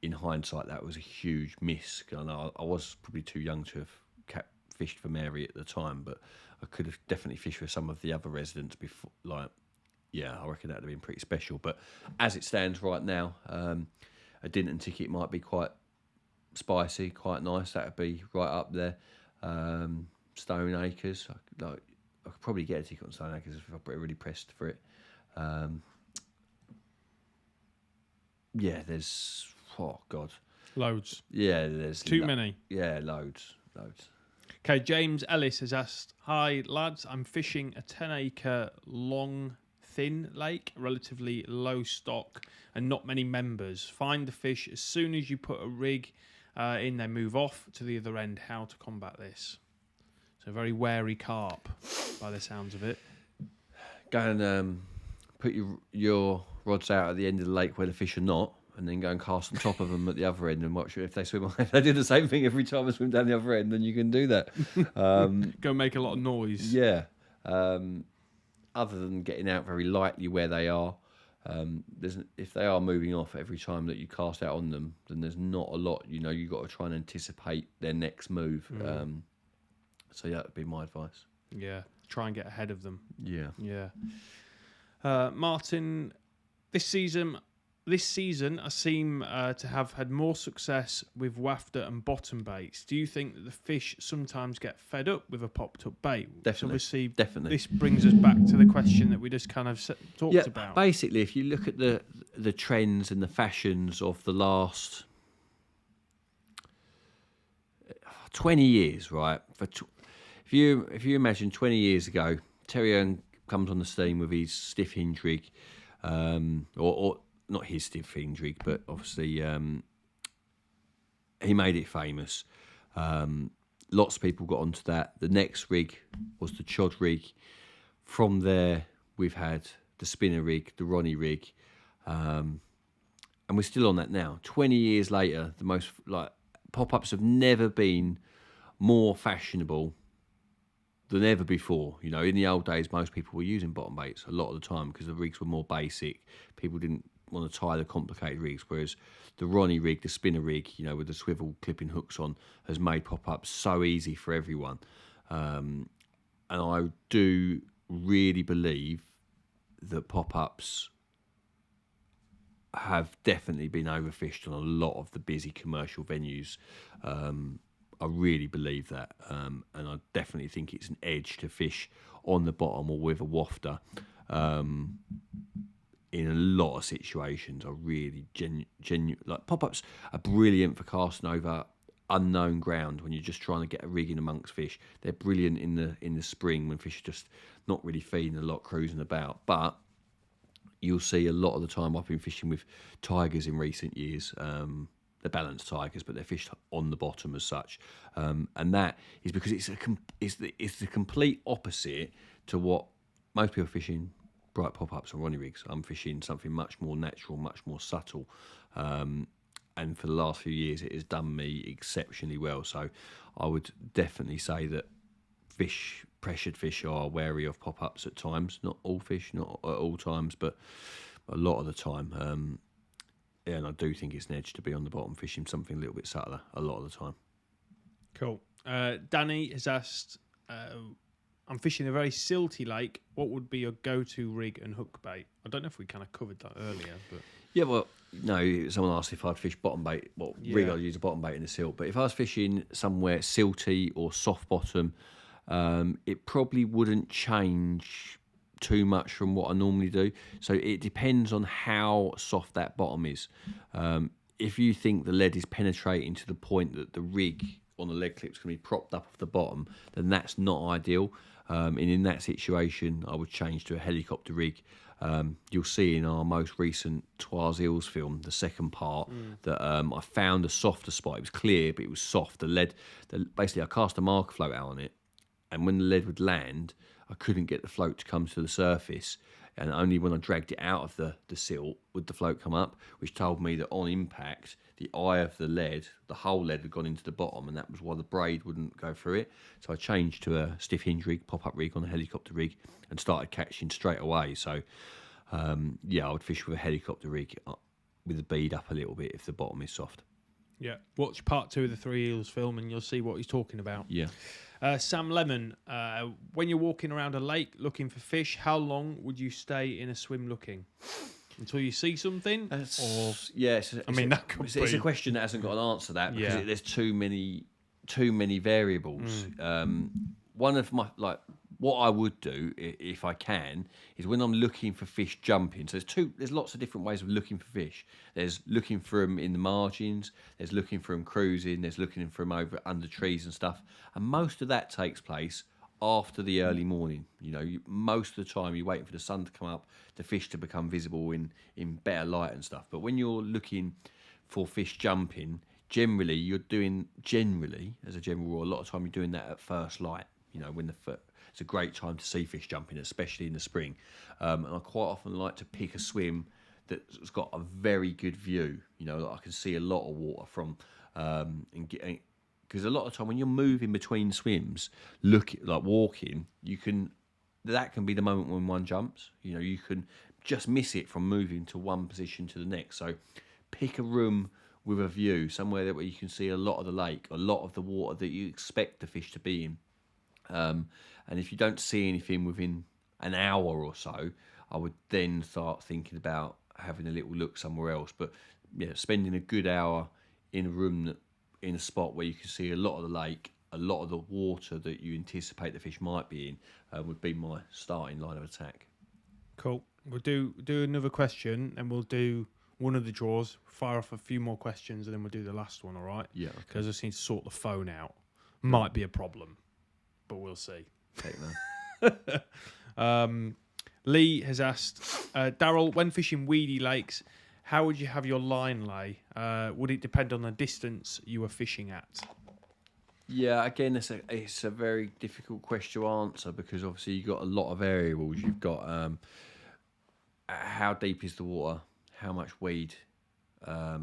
In hindsight, that was a huge miss. I know I was probably too young to have fished for Mary at the time, but I could have definitely fished for some of the other residents before. Like, yeah, I reckon that would have been pretty special. But as it stands right now, a Dinton ticket might be quite spicy, quite nice. That would be right up there. Stone Acres, I could probably get a ticket on Stone Acres if I really pressed for it. Yeah, there's loads. Yeah, there's too many. Yeah, loads. Okay, James Ellis has asked, "Hi lads, I'm fishing a 10-acre long thin lake, relatively low stock, and not many members. Find the fish as soon as you put a rig in, they move off to the other end. How to combat this? So very wary carp, by the sounds of it. Go and put your rods out at the end of the lake where the fish are not, and then go and cast on top of them at the other end and watch if they swim. If they do the same thing every time I swim down the other end, then you can do that. Go make a lot of noise. Yeah. Other than getting out very lightly where they are, if they are moving off every time that you cast out on them, then there's not a lot. You've got to try and anticipate their next move. So yeah, that would be my advice. Yeah, try and get ahead of them. Yeah. Yeah. Martin, this season I seem to have had more success with wafter and bottom baits. Do you think that the fish sometimes get fed up with a popped up bait? Definitely. So definitely. This brings us back to the question that we just kind of talked about. Basically, if you look at the trends and the fashions of the last 20 years, right? If you imagine 20 years ago, Terry Owen comes on the scene with his stiff hinge rig, or not his stiff hinge rig, but obviously he made it famous. Lots of people got onto that. The next rig was the chod rig. From there, we've had the spinner rig, the Ronnie rig, and we're still on that now. 20 years later, the most pop-ups have never been more fashionable than ever before. In the old days, most people were using bottom baits a lot of the time because the rigs were more basic. People didn't want to tie the complicated rigs, whereas the Ronnie rig, the spinner rig, with the swivel clipping hooks on, has made pop-ups so easy for everyone. And I do really believe that pop-ups have definitely been overfished on a lot of the busy commercial venues. I really believe that, and I definitely think it's an edge to fish on the bottom or with a wafter. In a lot of situations, I really like pop-ups are brilliant for casting over unknown ground when you're just trying to get a rig in amongst fish. They're brilliant in the spring when fish are just not really feeding a lot, cruising about. But you'll see a lot of the time. I've been fishing with tigers in recent years. They're balanced tigers, but they're fished on the bottom as such, and that is because it's the complete opposite to what most people are fishing. Bright pop-ups and Ronnie rigs. I'm fishing something much more natural, much more subtle, and for the last few years, it has done me exceptionally well. So, I would definitely say that pressured fish are wary of pop-ups at times. Not all fish, not at all times, but a lot of the time. Yeah, and I do think it's an edge to be on the bottom fishing something a little bit subtler a lot of the time. Cool. Danny has asked, I'm fishing a very silty lake. What would be your go-to rig and hook bait? I don't know if we kind of covered that earlier, but yeah, well, no. Someone asked if I'd fish bottom bait. What rig I'd use a bottom bait in the silt. But if I was fishing somewhere silty or soft bottom, it probably wouldn't change too much from what I normally do. So it depends on how soft that bottom is. If you think the lead is penetrating to the point that the rig on the lead clip's going to be propped up off the bottom, then that's not ideal. And in that situation, I would change to a helicopter rig. You'll see in our most recent Twas Eels film, the second part, that I found a softer spot. It was clear, but it was soft. The lead, basically, I cast a marker float out on it, and when the lead would land, I couldn't get the float to come to the surface, and only when I dragged it out of the silt would the float come up, which told me that on impact, the eye of the lead, the whole lead had gone into the bottom, and that was why the braid wouldn't go through it. So I changed to a stiff hinge rig, pop-up rig on a helicopter rig, and started catching straight away. So, I would fish with a helicopter rig with the bead up a little bit if the bottom is soft. Yeah, watch part 2 of the Three Eels film and you'll see what he's talking about. Yeah. Sam Lemon, when you're walking around a lake looking for fish, how long would you stay in a swim looking? Until you see something? It's a question that hasn't got an answer, that, because there's too many variables. One of my, what I would do if I can is when I'm looking for fish jumping. So there's lots of different ways of looking for fish. There's looking for them in the margins. There's looking for them cruising. There's looking for them under trees and stuff. And most of that takes place after the early morning. Most of the time you're waiting for the sun to come up, the fish to become visible in better light and stuff. But when you're looking for fish jumping, generally, as a general rule, a lot of time you're doing that at first light. When it's a great time to see fish jumping, especially in the spring. And I quite often like to pick a swim that's got a very good view. That I can see a lot of water from, because a lot of time when you're moving between swims, walking, that can be the moment when one jumps. You can just miss it from moving to one position to the next. So pick a room with a view, somewhere where you can see a lot of the lake, a lot of the water that you expect the fish to be in. And if you don't see anything within an hour or so, I would then start thinking about having a little look somewhere else. But yeah, spending a good hour in a room in a spot where you can see a lot of the lake, a lot of the water that you anticipate the fish might be in, would be my starting line of attack. Cool. We'll do another question, and we'll do one of the draws, fire off a few more questions, and then we'll do the last one, all right? Yeah, okay. Because I just need to sort the phone out. Might be a problem, but we'll see. Take that. Lee has asked, Darrell, when fishing weedy lakes, how would you have your line lay? Would it depend on the distance you were fishing at? Yeah, again, it's a very difficult question to answer, because obviously you've got a lot of variables. You've got how deep is the water, how much weed, how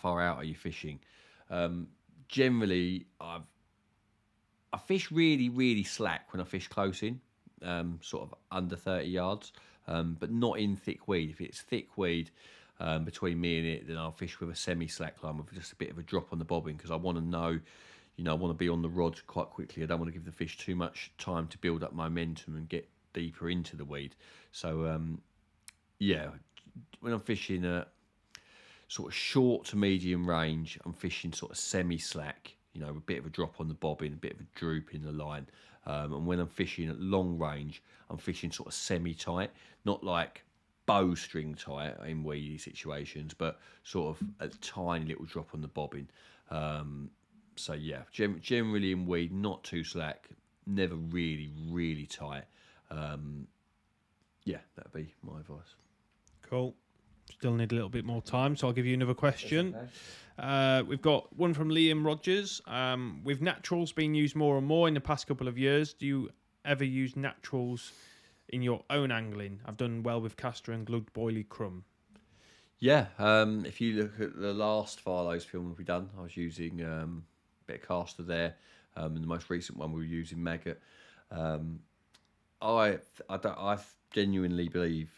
far out are you fishing. Generally, I fish really, really slack when I fish close in, sort of under 30 yards, but not in thick weed. If it's thick weed between me and it, then I'll fish with a semi-slack line with just a bit of a drop on the bobbin, because I want to know, I want to be on the rod quite quickly. I don't want to give the fish too much time to build up momentum and get deeper into the weed. So, yeah, when I'm fishing a sort of short to medium range, I'm fishing sort of semi-slack, a bit of a drop on the bobbin, a bit of a droop in the line. And when I'm fishing at long range, I'm fishing sort of semi-tight, not like bowstring tight in weedy situations, but sort of a tiny little drop on the bobbin. So yeah, generally in weed, not too slack, never really, really tight. Yeah, that'd be my advice. Cool. Still need a little bit more time, so I'll give you another question. We've got one from Liam Rogers. With naturals being used more and more in the past couple of years, do you ever use naturals in your own angling? I've done well with castor and glugged boilie crumb. Yeah, if you look at the last Farlow's film we've done, I was using a bit of castor there. And the most recent one we were using maggot. I genuinely believe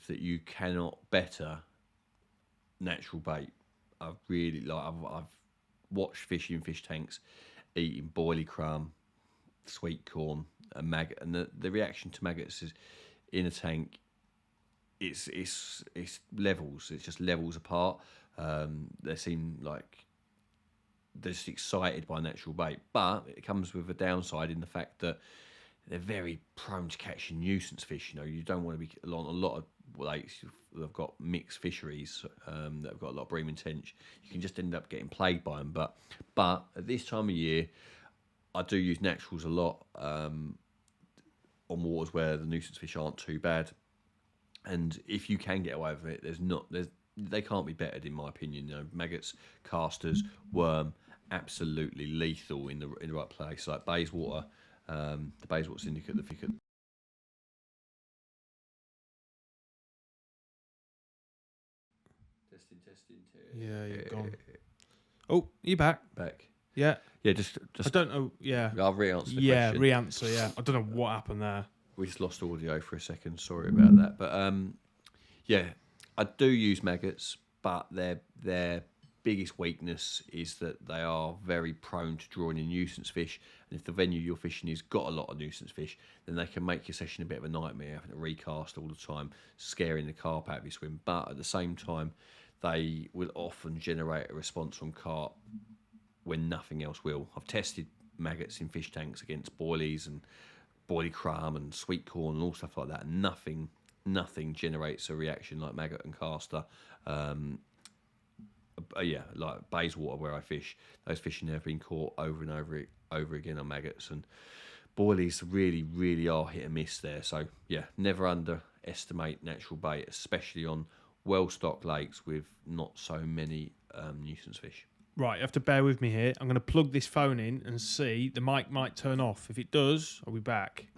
that you cannot better natural bait. I've watched fish in fish tanks eating boilie crumb, sweet corn, and maggot, and the reaction to maggots is in a tank. It's levels. It's just levels apart. They seem like they're just excited by natural bait, but it comes with a downside in the fact that they're very prone to catching nuisance fish. You don't want to be on a lot of lakes that have got mixed fisheries that have got a lot of bream and tench. You can just end up getting plagued by them. But at this time of year, I do use naturals a lot on waters where the nuisance fish aren't too bad. And if you can get away with it, they can't be bettered in my opinion. Maggots, casters, worm, absolutely lethal in the right place. Like Bayswater. The Bayswater Syndicate, Testing. Yeah, you're gone. Oh, you back? Back. Yeah. Yeah, just. I don't know. Yeah. I'll re-answer the yeah, question. re-answer. Yeah. I don't know what happened there. We just lost audio for a second. Sorry about that. But yeah, I do use maggots, but their biggest weakness is that they are very prone to drawing in nuisance fish, and if the venue you're fishing has got a lot of nuisance fish, then they can make your session a bit of a nightmare, having to recast all the time, scaring the carp out of your swim. But at the same time, they will often generate a response from carp when nothing else will. I've tested maggots in fish tanks against boilies and boilie crumb and sweet corn and all stuff like that, and nothing generates a reaction like maggot and castor. like Bayswater where I fish. Those fish have been caught over and over again on maggots, and boilies really, really are hit and miss there. So yeah, never underestimate natural bait, especially on well-stocked lakes with not so many nuisance fish. Right, you have to bear with me here. I'm going to plug this phone in and see. The mic might turn off. If it does, I'll be back.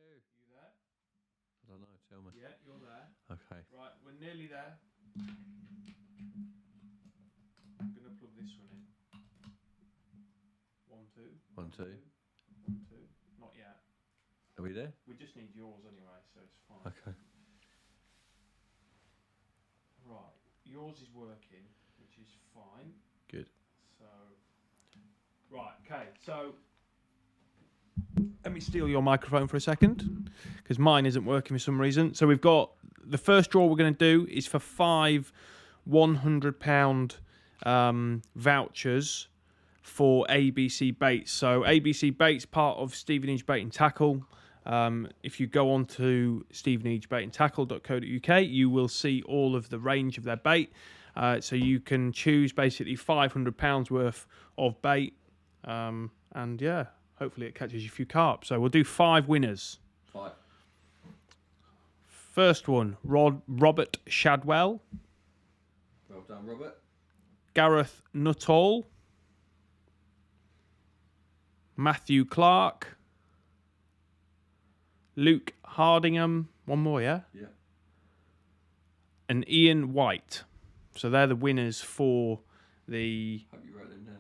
You there? I don't know. Tell me. Yeah, you're there. Okay. Right, we're nearly there. I'm going to plug this one in. 1, 2. 1, 2. 1, 2. Not yet. Are we there? We just need yours anyway, so it's fine. Okay. Right, yours is working, which is fine. Good. So, right, okay, so let me steal your microphone for a second because mine isn't working for some reason. So we've got the first draw we're going to do is for 5 £100 vouchers for ABC Baits. So ABC Baits, part of Stevenage Bait and Tackle. If you go on to stevenagebaitantackle.co.uk, you will see all of the range of their bait. So you can choose basically £500 worth of bait. And yeah, hopefully it catches you a few carp. So we'll do 5 winners. 5. First one, Robert Shadwell. Well done, Robert. Gareth Nuttall. Matthew Clark. Luke Hardingham. One more, yeah? Yeah. And Ian White. So they're the winners for the... Hope you wrote them down.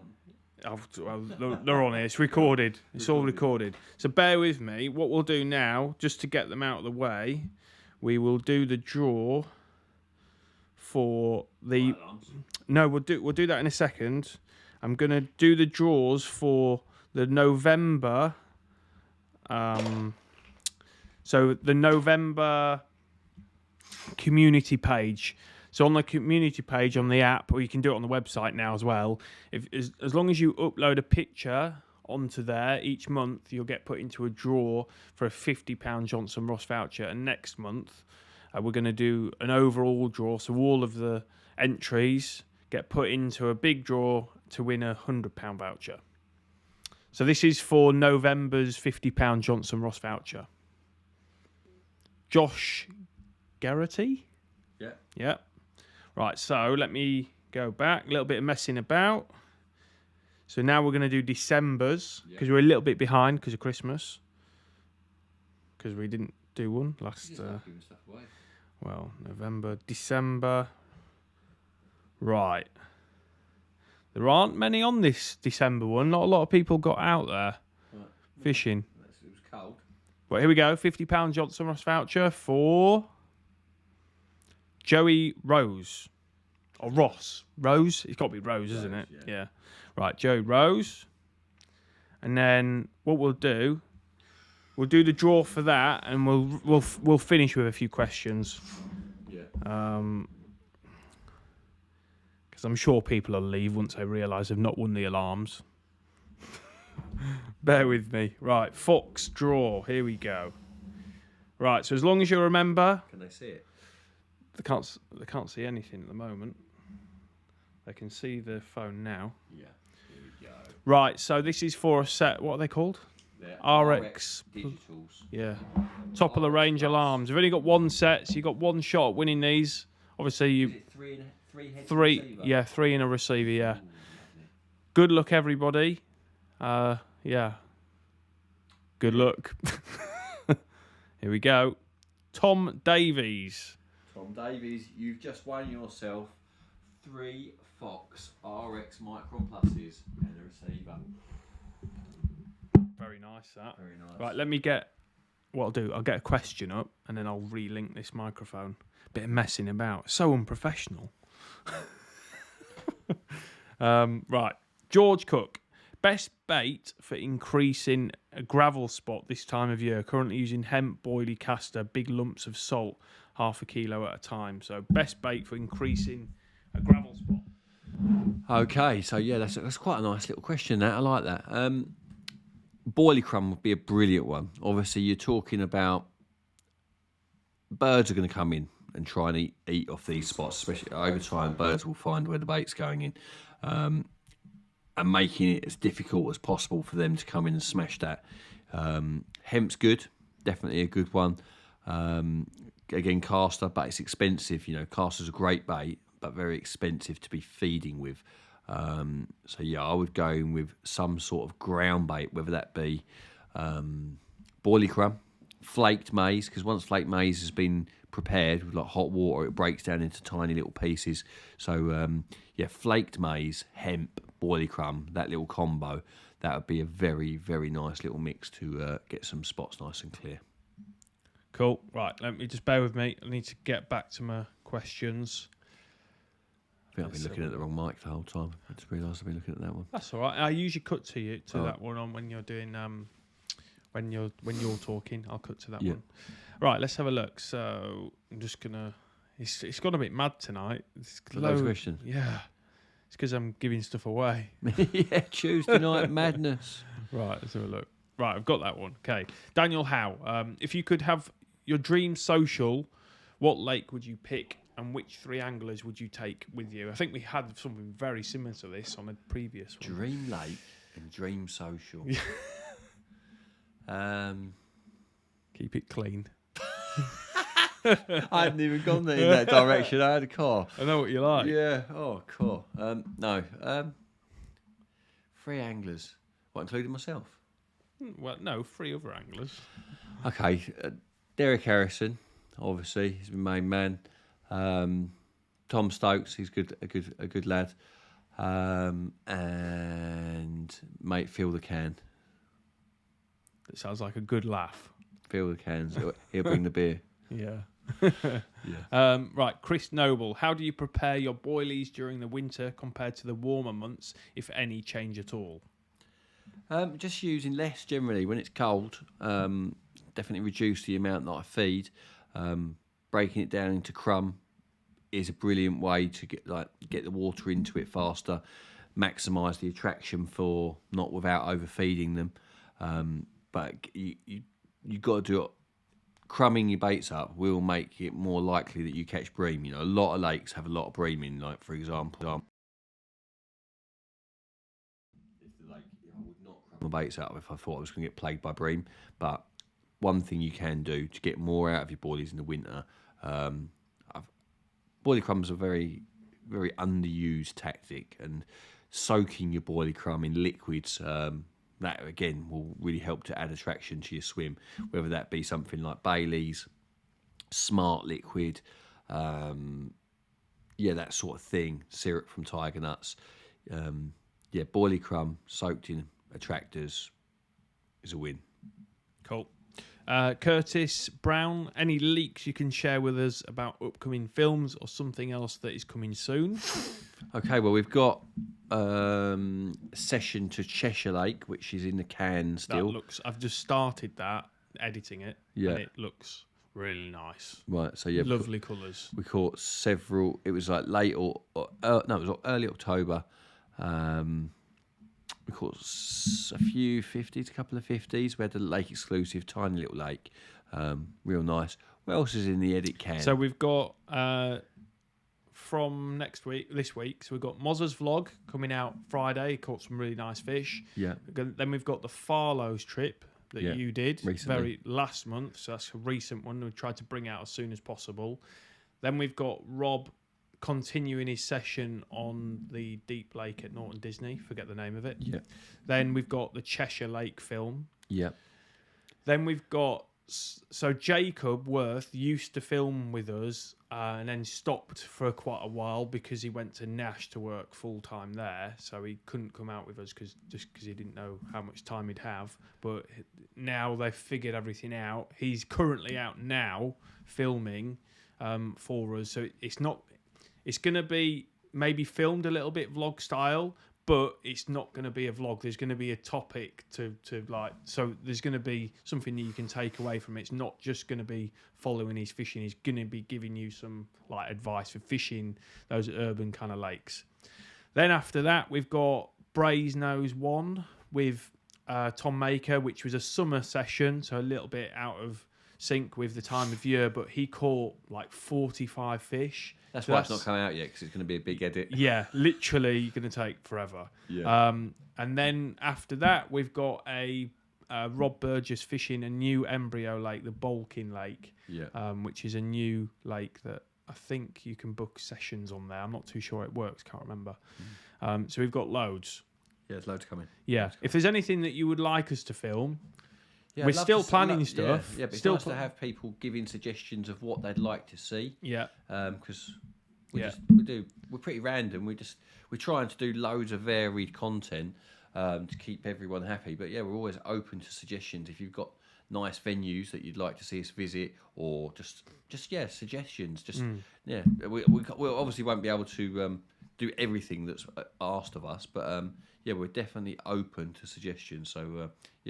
Well, they're on here. It's recorded. It's all recorded. So bear with me. What we'll do now, just to get them out of the way, we will do the draw for the... No, we'll do that in a second. I'm going to do the draws for the November... So the November community page. So on the community page on the app, or you can do it on the website now as well. As long as you upload a picture onto there each month, you'll get put into a draw for a £50 Johnson Ross voucher. And next month, we're going to do an overall draw. So all of the entries get put into a big draw to win a £100 voucher. So this is for November's £50 Johnson Ross voucher. Josh Garrity? Yeah. Yeah. Right, so let me go back. A little bit of messing about. So now we're going to do December's because we're a little bit behind because of Christmas. Because we didn't do one last... well, November, December. Right. There aren't many on this December one. Not a lot of people got out there fishing. It was cold. But here we go. £50 Johnson Ross voucher for Joey Rose. Or Ross. Rose? It's got to be Rose, isn't it? Yeah. Right, Joey Rose. And then what we'll do the draw for that, and we'll finish with a few questions. Yeah. Because I'm sure people will leave once they realise they've not won the alarms. Bear with me. Right, Fox draw. Here we go. Right, so as long as you remember... Can they see it? They can't see anything at the moment. They can see the phone now. Yeah. Here we go. Right, so this is for a set... What are they called? They're RX Digitals. Yeah. Top of the range alarms. We've only got one set, so you've got one shot at winning these. Obviously, you... Is it three heads Three, receiver? yeah, 3 in a receiver, yeah. Ooh, Good luck, everybody. Yeah. Good luck. Here we go. Tom Davies. Tom Davies, you've just won yourself 3 Fox RX Micron Pluses and a receiver. Very nice, that. Very nice. Right, let me get... What I'll do, I'll get a question up, and then I'll relink this microphone. Bit of messing about. So unprofessional. Right. George Cook. Best bait for increasing a gravel spot this time of year. Currently using hemp, boilie caster, big lumps of salt, 1/2 kilo at a time. So best bait for increasing a gravel spot. Okay, so yeah, that's quite a nice little question. That I like that. Boilie crumb would be a brilliant one. Obviously, you're talking about birds are going to come in and try and eat off these spots, especially over time. Birds will find where the bait's going in, and making it as difficult as possible for them to come in and smash that. Hemp's good, definitely a good one. Again, caster, but it's expensive. You know, caster's a great bait, but very expensive to be feeding with. So yeah, I would go in with some sort of ground bait, whether that be boilie crumb, flaked maize, because once flaked maize has been prepared with like hot water, it breaks down into tiny little pieces. So yeah, flaked maize, hemp, boilie crumb, that little combo, that would be a very, very nice little mix to get some spots nice and clear. Cool. Right, let me just bear with me. I need to get back to my questions. I think I've been looking at the wrong mic the whole time. I just realised I've been looking at that one. That's all right. I usually cut to that one on when you're doing when you're talking. I'll cut to that one. Right, let's have a look. So I'm just gonna. It's gone a bit mad tonight. Loads of questions. Yeah, it's because I'm giving stuff away. Yeah, Tuesday night madness. Right, let's have a look. Right, I've got that one. Okay, Daniel Howe. If you could have your dream social, what lake would you pick? And which 3 anglers would you take with you? I think we had something very similar to this on a previous one. Dream Lake and Dream Social. Keep it clean. I hadn't even gone in that direction. I had a car. I know what you like. Yeah. Oh, cool. No. 3 anglers. What, including myself? Well, no, 3 other anglers. Okay. Derek Harrison, obviously, he's my main man. Tom Stokes, he's a good lad, and mate Phil the Can. That sounds like a good laugh. Phil the Cans, he'll bring the beer. Yeah. Yeah. Right, Chris Noble. How do you prepare your boilies during the winter compared to the warmer months, if any change at all? Just using less generally when it's cold. Definitely reduce the amount that I feed. Breaking it down into crumb is a brilliant way to get the water into it faster, maximise the attraction for not without overfeeding them. But you got to do it. Crumbing your baits up will make it more likely that you catch bream. You know, a lot of lakes have a lot of bream in. Like for example, if the lake, I would not crumb my baits up if I thought I was going to get plagued by bream. But one thing you can do to get more out of your boilies in the winter. Boilie crumbs are a very, very underused tactic, and soaking your boilie crumb in liquids, that again will really help to add attraction to your swim, whether that be something like Bailey's, Smart Liquid, that sort of thing, syrup from tiger nuts. Boilie crumb soaked in attractors is a win. Cool. Curtis Brown, any leaks you can share with us about upcoming films or something else that is coming soon? Okay, well, we've got a session to Cheshire Lake, which is in the can still. I've just started that, editing it, and it looks really nice. Right, so yeah. Lovely colours. We caught several, it was like it was early October. We caught a few 50s, a couple of 50s. We had the lake exclusive, tiny little lake. Real nice. What else is in the edit can? So we've got, from this week, so we've got Mozza's vlog coming out Friday. Caught some really nice fish. Yeah. Then we've got the Farlow's trip that you did recently. last month. So that's a recent one. We tried to bring out as soon as possible. Then we've got Rob continuing his session on the Deep Lake at Norton Disney. Forget the name of it. Yeah. Then we've got the Cheshire Lake film. Yeah. Then we've got... So Jacob Worth used to film with us and then stopped for quite a while because he went to Nash to work full-time there. So he couldn't come out with us because he didn't know how much time he'd have. But now they've figured everything out. He's currently out now filming for us. So it's going to be maybe filmed a little bit vlog style, but it's not going to be a vlog. There's going to be a topic to like, so there's going to be something that you can take away from it. It's not just going to be following his fishing. He's going to be giving you some like advice for fishing those urban kind of lakes. Then after that, we've got Brasenose 1 with Tom Maker, which was a summer session, so a little bit out of sync with the time of year, but he caught like 45 fish. That's why it's not come out yet, because it's going to be a big edit. Yeah, literally going to take forever. Yeah. And then after that, we've got a Rob Burgess fishing a new embryo lake, the Balkin Lake, which is a new lake that I think you can book sessions on there. I'm not too sure it works, can't remember. So we've got loads. Yeah, there's loads coming. Yeah, if there's anything that you would like us to film, yeah, we're still planning stuff. Yeah, but it's still nice to have people giving suggestions of what they'd like to see. Yeah. Because we're pretty random. We're trying to do loads of varied content to keep everyone happy. But yeah, we're always open to suggestions. If you've got nice venues that you'd like to see us visit, or just suggestions. We obviously won't be able to do everything that's asked of us, but we're definitely open to suggestions. So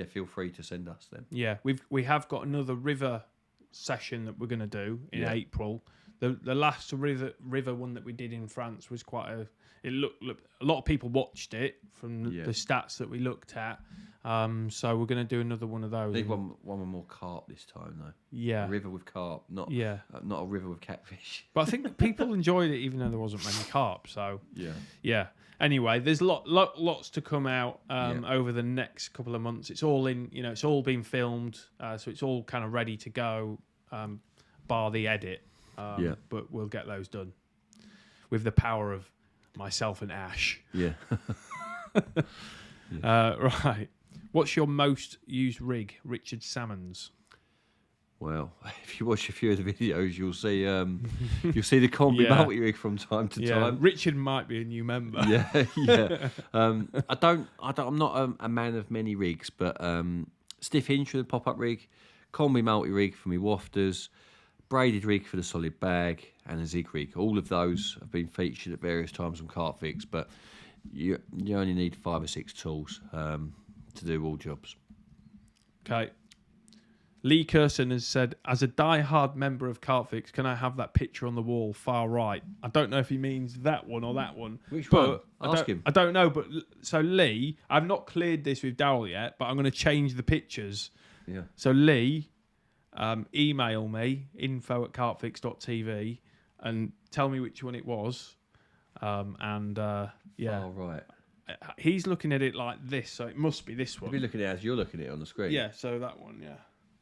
feel free to send us them. Yeah, we have got another river session that we're going to do in April. The last river one that we did in France was quite a. It looked a lot of people watched it from the stats that we looked at. So we're going to do another one of those. I think one with more carp this time though. Yeah, a river with carp, not a river with catfish. But I think people enjoyed it even though there wasn't many carp. So yeah. Anyway, there's lots to come out over the next couple of months. It's all in, it's all been filmed, so it's all kind of ready to go, bar the edit. But we'll get those done with the power of myself and Ash. Yeah. Right. What's your most used rig, Richard Salmons? Well, if you watch a few of the videos, you'll see the combi multi rig from time to time. Richard might be a new member. Yeah. I'm not a man of many rigs, but stiff hinge for the pop up rig, combi multi rig for me wafters, braided rig for the solid bag, and a zig rig. All of those have been featured at various times on CarpFix, but you only need 5 or 6 tools to do all jobs. Okay. Lee Curson has said, as a die-hard member of CarpFix, can I have that picture on the wall far right? I don't know if he means that one or that one. Which one? Ask him. I don't know, but so Lee, I've not cleared this with Darrell yet, but I'm going to change the pictures. Yeah. So Lee, email me, info@carpfix.tv, and tell me which one it was. Oh, right. He's looking at it like this, so it must be this one. You'll be looking at it as you're looking at it on the screen. Yeah, so that one, yeah.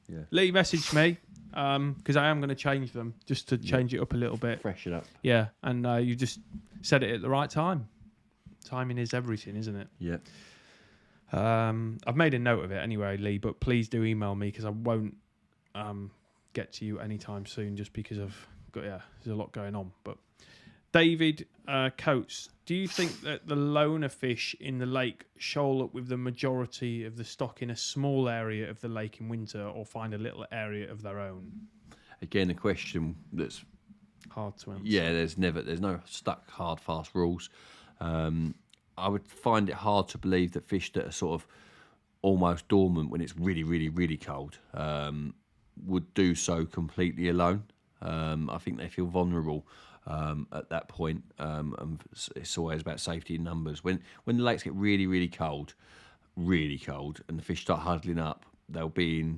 Yeah. Lee messaged me because I am going to change them just to change it up a little bit. Freshen up. Yeah, and you just said it at the right time. Timing is everything, isn't it? Yeah. I've made a note of it anyway, Lee, but please do email me because I won't get to you anytime soon just because there's a lot going on. But David Coates, do you think that the loner fish in the lake shoal up with the majority of the stock in a small area of the lake in winter, or find a little area of their own? Again, a question that's hard to answer. Yeah, there's no stuck hard fast rules. I would find it hard to believe that fish that are sort of almost dormant when it's really, really, really cold would do so completely alone. I think they feel vulnerable at that point. And it's always about safety in numbers. When the lakes get really, really cold, and the fish start huddling up, they'll be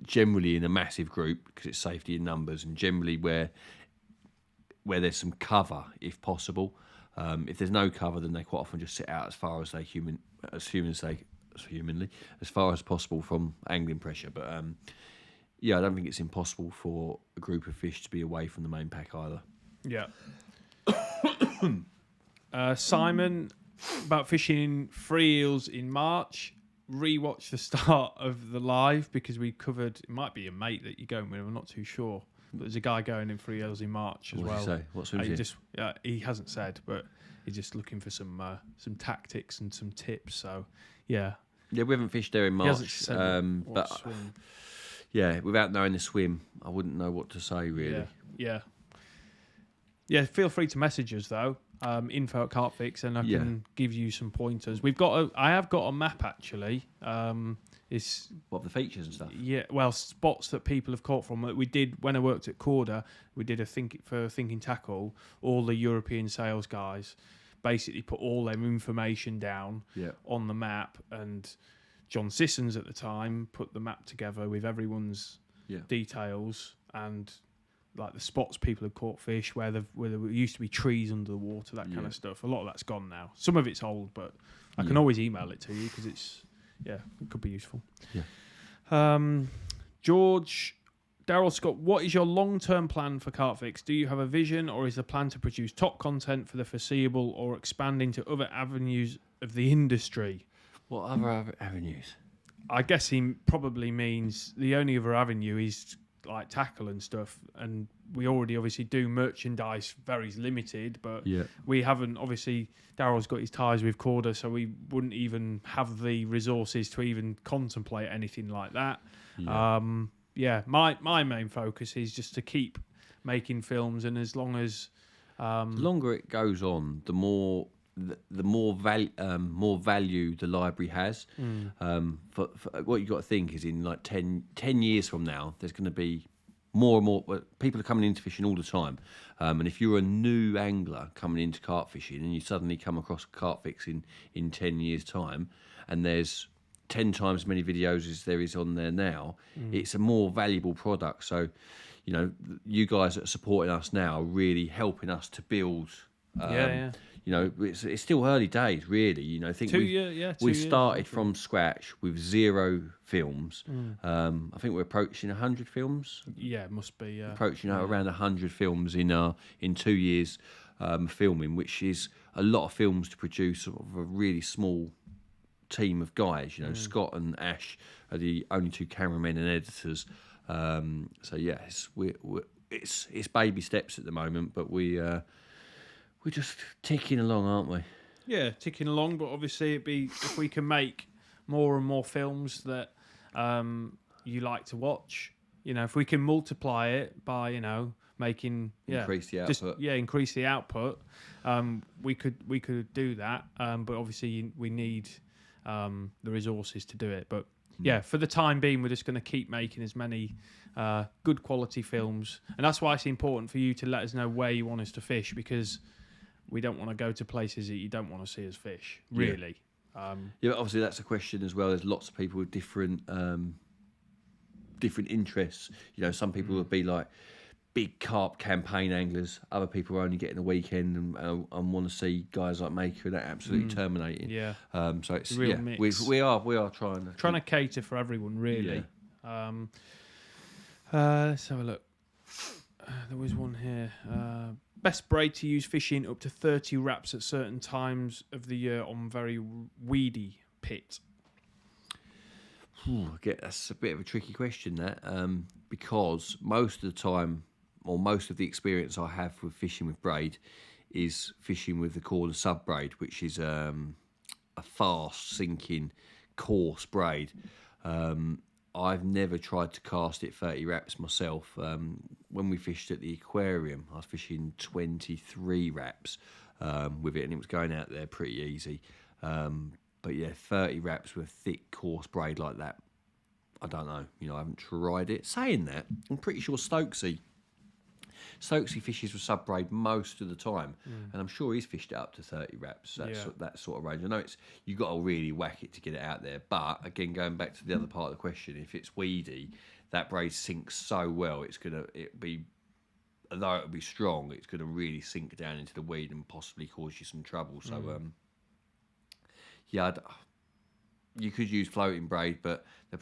generally in a massive group because it's safety in numbers, and generally where there's some cover if possible. If there's no cover, then they quite often just sit out as far as far as possible from angling pressure. But I don't think it's impossible for a group of fish to be away from the main pack either. Yeah. Simon, about fishing free eels in March. Rewatch the start of the live because we covered. It might be a mate that you're going with. I'm not too sure. But there's a guy going in free eels in March as well. What did he say? What swims he? He hasn't said, but he's just looking for some tactics and some tips. So yeah. Yeah, we haven't fished there in March. He hasn't said what swim. Yeah, without knowing the swim, I wouldn't know what to say really. Yeah. Yeah, feel free to message us though. Info at CarpFix, and I can give you some pointers. I have got a map actually. It's What, the features and stuff? Yeah, well, spots that people have caught from. We did when I worked at Corda. We did for Thinking Tackle. All the European sales guys basically put all their information down on the map, and John Sissons at the time put the map together with everyone's details and like the spots people had caught fish, where there used to be trees under the water, that kind of stuff. A lot of that's gone now. Some of it's old, but I can always email it to you because it's it could be useful. George Darrell Scott, what is your long-term plan for CarpFix? Do you have a vision, or is the plan to produce top content for the foreseeable, or expand into other avenues of the industry? What other avenues? I guess he probably means the only other avenue is like tackle and stuff, and we already obviously do merchandise, very limited, but we haven't. Obviously Darrell's got his ties with Corda, so we wouldn't even have the resources to even contemplate anything like that. My main focus is just to keep making films, and as long as the longer it goes on, the more more value the library has. For what you got to think is in like 10 years from now, there's going to be more and more people are coming into fishing all the time. And if you're a new angler coming into carp fishing and you suddenly come across CarpFix in 10 years' time, and there's 10 times as many videos as there is on there now, it's a more valuable product. So, you know, you guys that are supporting us now are really helping us to build. You know, it's still early days, really. You know, I think we started from scratch with 0 films. I think we're approaching 100 films. Yeah, it must be. Approaching around 100 films in 2 years filming, which is a lot of films to produce sort of a really small team of guys. You know, Scott and Ash are the only 2 cameramen and editors. So yeah, it's baby steps at the moment, but we're just ticking along, aren't we? Yeah, ticking along, but obviously it'd be if we can make more and more films that you like to watch. You know, if we can multiply it by, you know, making increase the output. Increase the output. We could do that, but obviously we need the resources to do it. But yeah, for the time being, we're just going to keep making as many good quality films, and that's why it's important for you to let us know where you want us to fish, because we don't want to go to places that you don't want to see us fish, really. Obviously that's a question as well. There's lots of people with different interests. You know, some people would be like big carp campaign anglers. Other people are only getting a weekend and want to see guys like Maker and that absolutely terminating. So it's real mix. We are trying to cater for everyone, really. Let's have a look. There was one here. Best braid to use fishing up to 30 wraps at certain times of the year on very weedy pit. That's a bit of a tricky question, that, because most of the time, or most of the experience I have with fishing with braid is fishing with the Corda sub braid, which is a fast sinking coarse braid. I've never tried to cast it 30 wraps myself. When we fished at the aquarium, I was fishing 23 wraps with it, and it was going out there pretty easy. But yeah, 30 wraps with thick, coarse braid like that, I don't know. You know, I haven't tried it. Saying that, I'm pretty sure Stokesy fishes with sub braid most of the time, and I'm sure he's fished it up to 30 wraps. That sort of range. I know you've got to really whack it to get it out there, but again, going back to the other part of the question, if it's weedy, that braid sinks so well, although it'll be strong, it's gonna really sink down into the weed and possibly cause you some trouble. So you could use floating braid, but the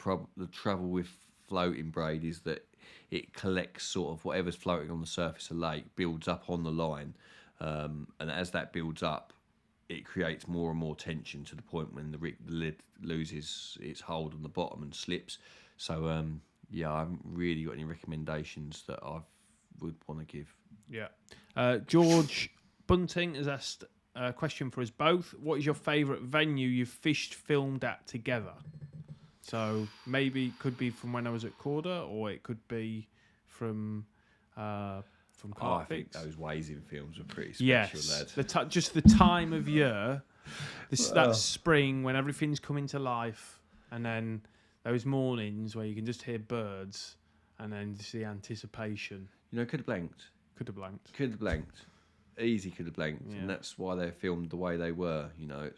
trouble with floating braid is that it collects sort of whatever's floating on the surface of the lake, builds up on the line, and as that builds up, it creates more and more tension to the point when the lid loses its hold on the bottom and slips. So I haven't really got any recommendations that I would want to give. George Bunting has asked a question for us both. What is your favourite venue you've filmed at together? So maybe it could be from when I was at Corda, or it could be from from I think CarpFix. those wazing films are pretty special, Yes, lad. just the time of year, that spring when everything's coming to life, and then those mornings where you can just hear birds, and then just the anticipation. You know, could have blanked. Could have blanked. Could have blanked. Easy could have blanked. Yeah. And that's why they filmed the way they were. You know,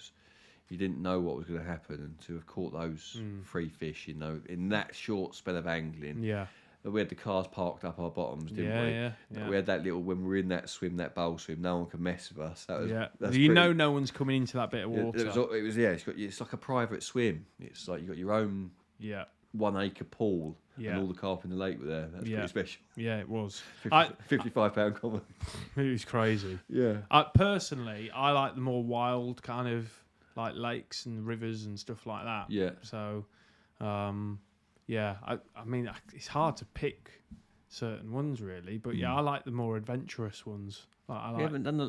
you didn't know what was going to happen, and to have caught those 3 fish, you know, in that short spell of angling. Yeah. We had the cars parked up our bottoms, didn't we? Yeah. We had that little, when we were in that bowl swim, no one could mess with us. That was, that's You pretty, know, no one's coming into that bit of water. it's like a private swim. It's like you got your own 1 acre pool, and all the carp in the lake were there. That's pretty special. Yeah, it was. 55-pound common. It was crazy. Yeah. Personally, I like the more wild kind of like lakes and rivers and stuff like that. Yeah. So, I mean, it's hard to pick certain ones really, but I like the more adventurous ones. We haven't done the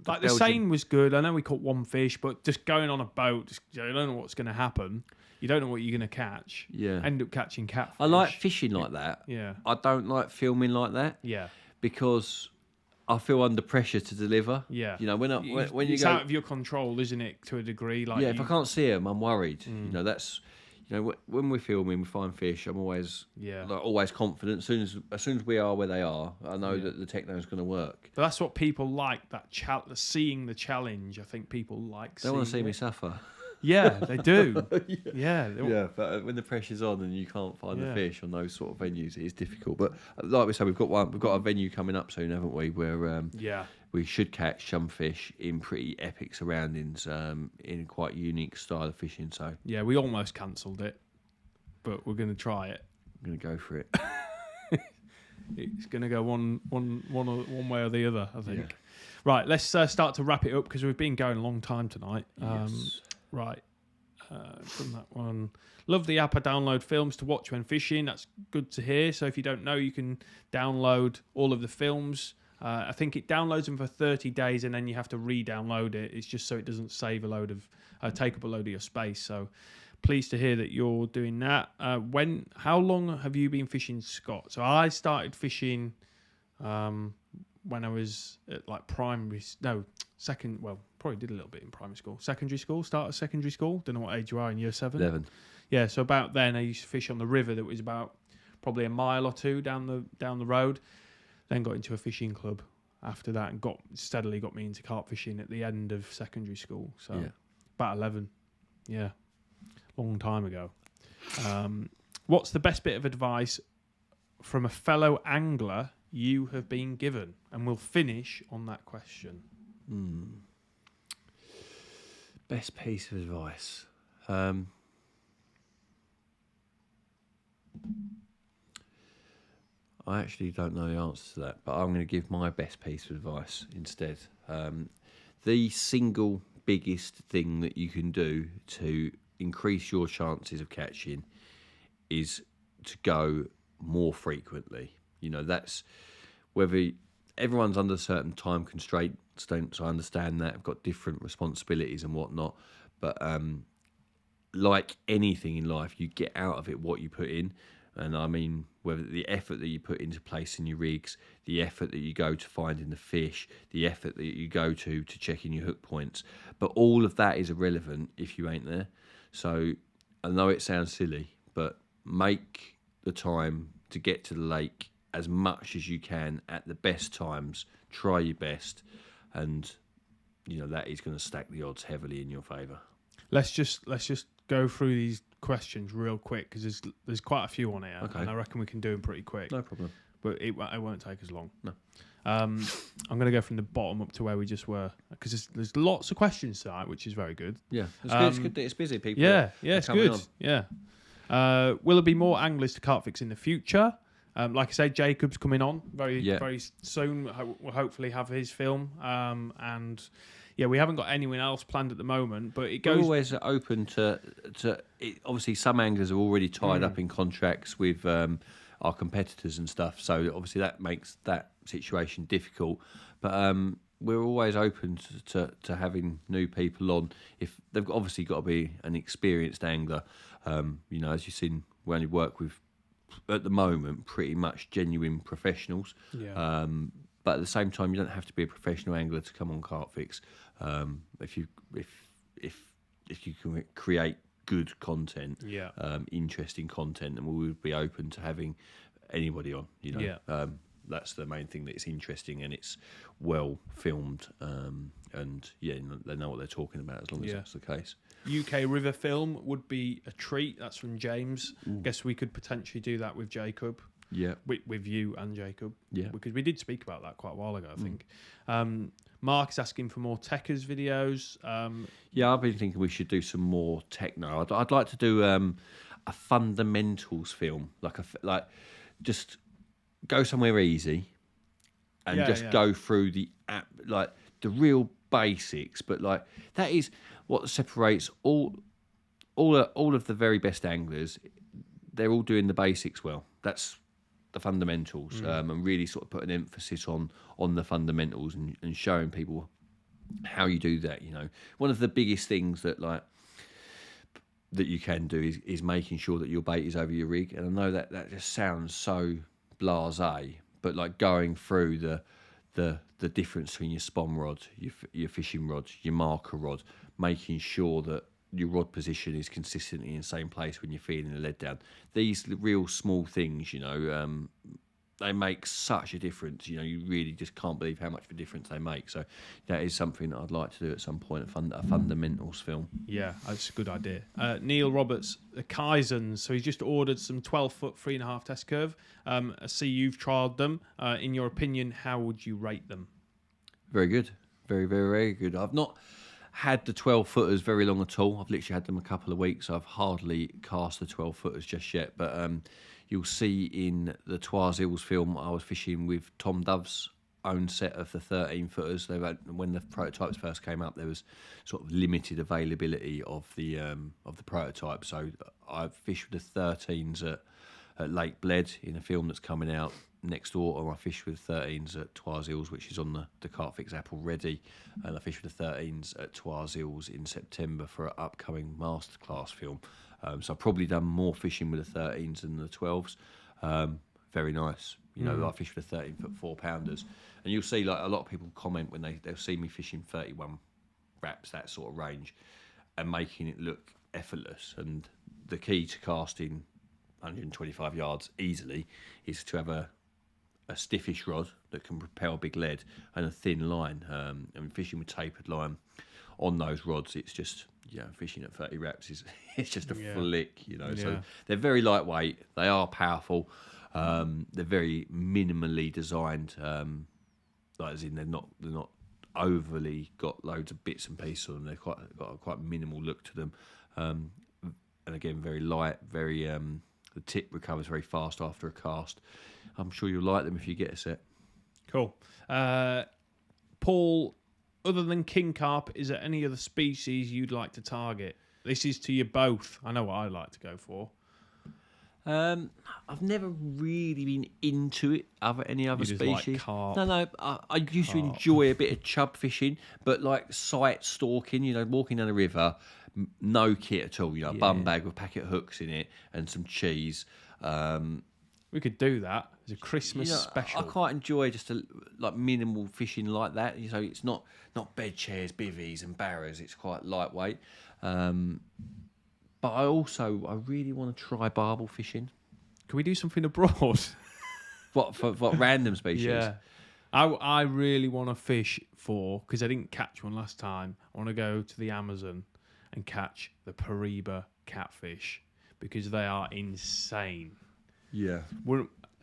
like the Seine was good. I know we caught 1 fish, but just going on a boat, you don't know what's going to happen. You don't know what you're going to catch. Yeah. End up catching catfish. I like fishing like that. Yeah. I don't like filming like that. Yeah. Because I feel under pressure to deliver. Yeah. You know, when it's out of your control, isn't it, to a degree? Like if I can't see them, I'm worried. You know, that's. You know, when we're filming, we find fish. I'm always always confident. As soon as we are where they are, I know that the techno's going to work. But that's what people like. Seeing the challenge. I think people like. They want to see me suffer. Yeah, they do. But when the pressure's on and you can't find the fish on those sort of venues, it is difficult. But like we said, we've got a venue coming up soon, haven't we? Where we should catch some fish in pretty epic surroundings, in quite unique style of fishing. So yeah, we almost cancelled it, but we're going to try it. I'm going to go for it. It's going to go one way or the other, I think. Yeah. Right, let's start to wrap it up because we've been going a long time tonight. Yes. Right, from that one. Love the app. I download films to watch when fishing. That's good to hear. So if you don't know, you can download all of the films. I think it downloads them for 30 days and then you have to re-download it. It's just so it doesn't take up a load of your space. So pleased to hear that you're doing that. How long have you been fishing, Scott? So I started fishing when I was at like probably did a little bit in primary school. Secondary school, start of secondary school. Don't know what age you are in year 7. 11. Yeah, so about then I used to fish on the river that was about probably a mile or 2 down the road. Then got into a fishing club after that and steadily got me into carp fishing at the end of secondary school. So about 11. Yeah, long time ago. What's the best bit of advice from a fellow angler you have been given? And we'll finish on that question. Best piece of advice. I actually don't know the answer to that, but I'm going to give my best piece of advice instead. The single biggest thing that you can do to increase your chances of catching is to go more frequently. You know, that's whether everyone's under certain time constraints. I understand that. I've got different responsibilities and whatnot, but like anything in life, you get out of it what you put in. And I mean, whether the effort that you put into placing your rigs, the effort that you go to finding the fish, the effort that you go to checking your hook points, but all of that is irrelevant if you ain't there. So I know it sounds silly, but make the time to get to the lake as much as you can at the best times. Try your best, and you know that is going to stack the odds heavily in your favour. Let's just go through these questions real quick because there's quite a few on here, and I reckon we can do them pretty quick. No problem. But it won't take us long. No. I'm going to go from the bottom up to where we just were because there's lots of questions tonight, which is very good. Yeah, it's good. It's good that it's busy, people. Yeah, it's good. On. Yeah. Will there be more anglers to CarpFix in the future? Like I say, Jacob's coming on very soon. We'll hopefully have his film. And yeah, we haven't got anyone else planned at the moment, but it goes. We're always open to it. Obviously, some anglers are already tied up in contracts with our competitors and stuff. So obviously that makes that situation difficult. But we're always open to having new people on. If they've obviously got to be an experienced angler. You know, as you've seen, we only work with at the moment pretty much genuine professionals. Yeah. But at the same time, you don't have to be a professional angler to come on CarpFix. If you can create good content, Yeah. interesting content, and we would be open to having anybody on. You know, Yeah. That's the main thing, that it's interesting and it's well filmed, and they know what they're talking about, as long as that's the case. UK river film would be a treat. That's from James. Guess we could potentially do that with Jacob. Yeah. With you and Jacob. Yeah. Because we did speak about that quite a while ago, I think. Mark is asking for more Techers videos. Yeah, I've been thinking we should do some more techno. I'd like to do a fundamentals film, like just go somewhere easy and go through the app, like the real basics. But like that is what separates all of the very best anglers. They're all doing the basics well. That's the fundamentals, and really sort of put an emphasis on the fundamentals and showing people how you do that. You know, one of the biggest things that you can do is making sure that your bait is over your rig. And I know that just sounds so blasé, but like going through the difference between your spawn rod, your fishing rod, your marker rod, making sure that your rod position is consistently in the same place when you're feeding the lead down. These real small things, you know, they make such a difference. You know, you really just can't believe how much of a difference they make. So that is something that I'd like to do at some point, a fundamentals film. Yeah, that's a good idea. Neil Roberts, the Kaizens. So he's just ordered some 12-foot 3.5 test curve. I see you've trialled them. In your opinion, how would you rate them? Very good. Very, very, very good. I've not had the 12-footers very long at all. I've literally had them a couple of weeks. I've hardly cast the 12-footers just yet. But you'll see in the Trois Îles film, I was fishing with Tom Dove's own set of the 13-footers. When the prototypes first came up, there was sort of limited availability of the prototype. So I've fished with the 13s at Lake Bled in a film that's coming out next autumn. I fished with 13s at Trois Îles, which is on the CarpFix app already, and I fished with the 13s at Trois Îles in September for an upcoming masterclass film. So I've probably done more fishing with the 13s than the 12s. Very nice. You know, I fish with the 13-foot 4-pounders, and you'll see like a lot of people comment when they'll see me fishing 31 wraps, that sort of range, and making it look effortless. And the key to casting 125 yards easily is to have a stiffish rod that can propel big lead and a thin line. And fishing with tapered line on those rods, it's just, fishing at 30 wraps is it's just a flick, you know. So they're very lightweight, they are powerful, they're very minimally designed, like as in they're not overly got loads of bits and pieces on them. They've got a quite minimal look to them, and again very light, very the tip recovers very fast after a cast. I'm sure you'll like them if you get a set. Cool. Paul, other than king carp, is there any other species you'd like to target? This is to you both. I know what I'd like to go for. I've never really been into it. Any other species? Like carp. No. I used to enjoy a bit of chub fishing, but like sight stalking. You know, walking down the river, no kit at all. You know, a bum bag with packet hooks in it and some cheese. We could do that as a Christmas special. I quite enjoy just like minimal fishing like that. So it's not bed chairs, bivvies and barrows. It's quite lightweight. But I really want to try barbel fishing. Can we do something abroad? What random species? Yeah. I really want to fish for, because I didn't catch one last time, I want to go to the Amazon and catch the Pariba catfish, because they are insane. Yeah.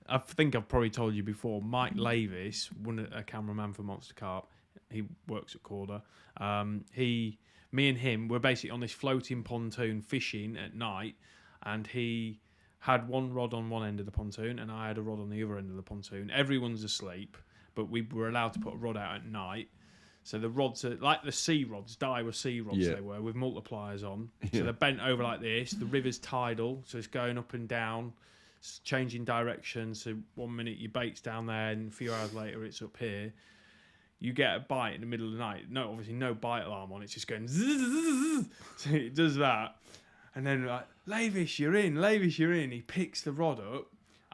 I think I've probably told you before, Mike Lavis, a cameraman for Monster Carp, he works at Corda. Me and him were basically on this floating pontoon fishing at night, and he had one rod on one end of the pontoon and I had a rod on the other end of the pontoon. Everyone's asleep, but we were allowed to put a rod out at night. So the rods are like the sea rods, Daiwa sea rods they were, with multipliers on. So they're bent over like this. The river's tidal, so it's going up and down, changing direction. So 1 minute your bait's down there and a few hours later it's up here. You get a bite in the middle of the night. No, obviously no bite alarm on. It's just going zzz. So it does that. And then like, Lavish, you're in. He picks the rod up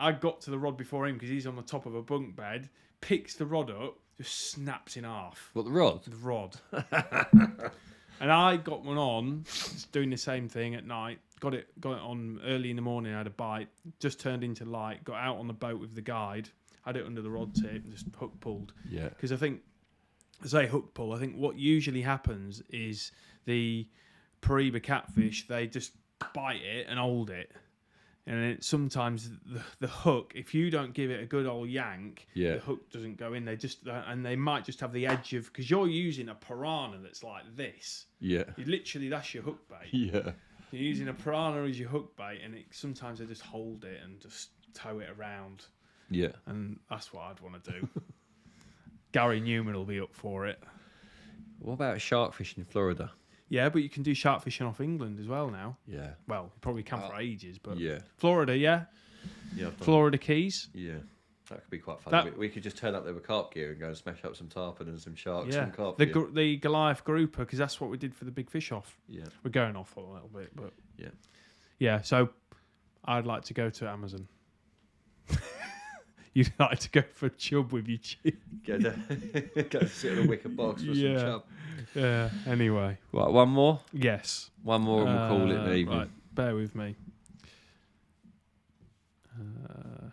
I got to the rod before him because he's on the top of a bunk bed, picks the rod up, just snaps in half. What, the rod? The rod. And I got one on, doing the same thing at night. Got it on early in the morning. I had a bite, just turned into light. Got out on the boat with the guide, had it under the rod tip, and just hook pulled. Yeah. Because I think, say hook pull. I think what usually happens is the Paraiba catfish, they just bite it and hold it. And sometimes the hook, if you don't give it a good old yank, the hook doesn't go in. They might just have the edge of, because you're using a piranha that's like this. Yeah. That's your hook bait. Yeah. You're using a piranha as your hook bait, and sometimes they just hold it and just tow it around. Yeah. And that's what I'd want to do. Gary Newman will be up for it. What about shark fishing in Florida? Yeah, but you can do shark fishing off England as well now. Yeah. Well, you probably can for ages, but yeah. Florida, yeah. Yeah. Florida Keys. Yeah. That could be quite fun. We could just turn up there with carp gear and go and smash up some tarpon and some sharks and carp gear. The Goliath grouper, because that's what we did for the big fish off. Yeah. We're going off a little bit, but yeah. Yeah, so I'd like to go to Amazon. You'd like to go for a chub with your cheek. Go sit in a wicker box for some chub. Yeah, anyway. Right, one more? Yes. One more and we'll call it an evening. Right, bear with me. I'm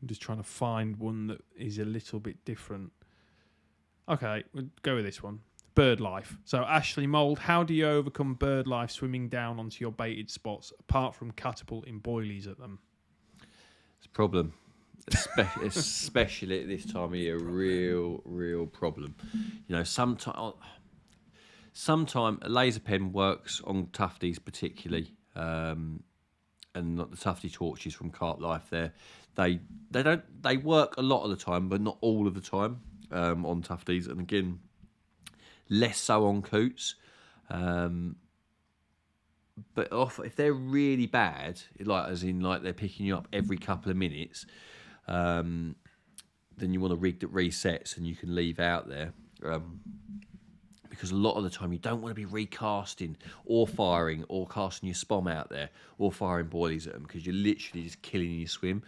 just trying to find one that is a little bit different. Okay, we'll go with this one. Bird life. So, Ashley Mould, how do you overcome bird life swimming down onto your baited spots, apart from catapulting boilies at them? It's a problem. Especially at this time of year, real problem. You know, sometimes a laser pen works on tufties particularly, and not the tufty torches from Carp Life. They work a lot of the time, but not all of the time on tufties, and again, less so on coots. But if they're really bad, like they're picking you up every couple of minutes. Then you want a rig that resets and you can leave out there, because a lot of the time you don't want to be recasting or firing or casting your spom out there or firing boilies at them, because you're literally just killing your swim.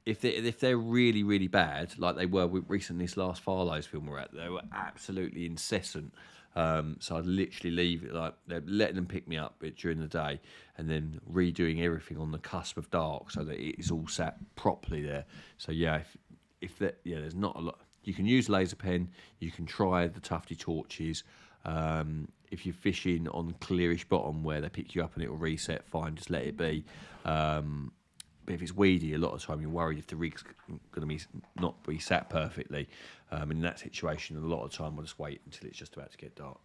If they're really bad, like they were recently, this last Farlow's film we're at, they were absolutely incessant. So I'd literally leave it, like they're letting them pick me up during the day and then redoing everything on the cusp of dark so that it is all sat properly there. So there's not a lot. You can use laser pen, you can try the tufty torches. If you're fishing on clearish bottom where they pick you up and it will reset, fine, just let it be. But if it's weedy, a lot of the time you're worried if the rig's going to not be sat perfectly. In that situation, a lot of the time we'll just wait until it's just about to get dark.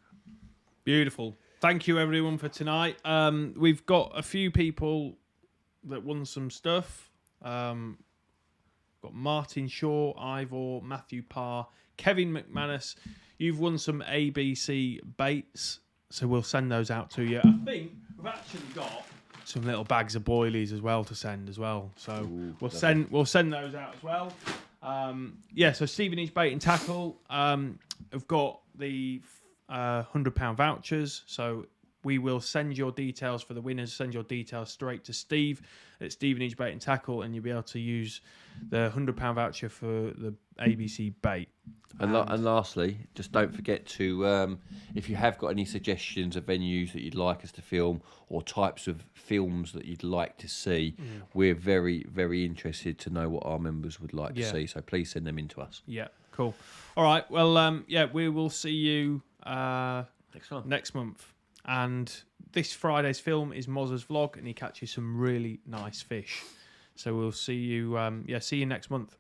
Beautiful. Thank you, everyone, for tonight. We've got a few people that won some stuff. Got Martin Shaw, Ivor, Matthew Parr, Kevin McManus. You've won some ABC baits, so we'll send those out to you. I think we've actually got some little bags of boilies as well to send as well. So we'll send those out as well. So Stevenage Bait and Tackle have got the £100 vouchers. So we will send your details for the winners. Send your details straight to Steve at Stevenage Bait and Tackle, and you'll be able to use the £100 voucher for the ABC bait. And lastly, just don't forget to, if you have got any suggestions of venues that you'd like us to film or types of films that you'd like to see, we're very, very interested to know what our members would like to see. So please send them in to us. Yeah, cool. All right. Well, we will see you next month. And this Friday's film is Moz's vlog, and he catches some really nice fish. So we'll see you. See you next month.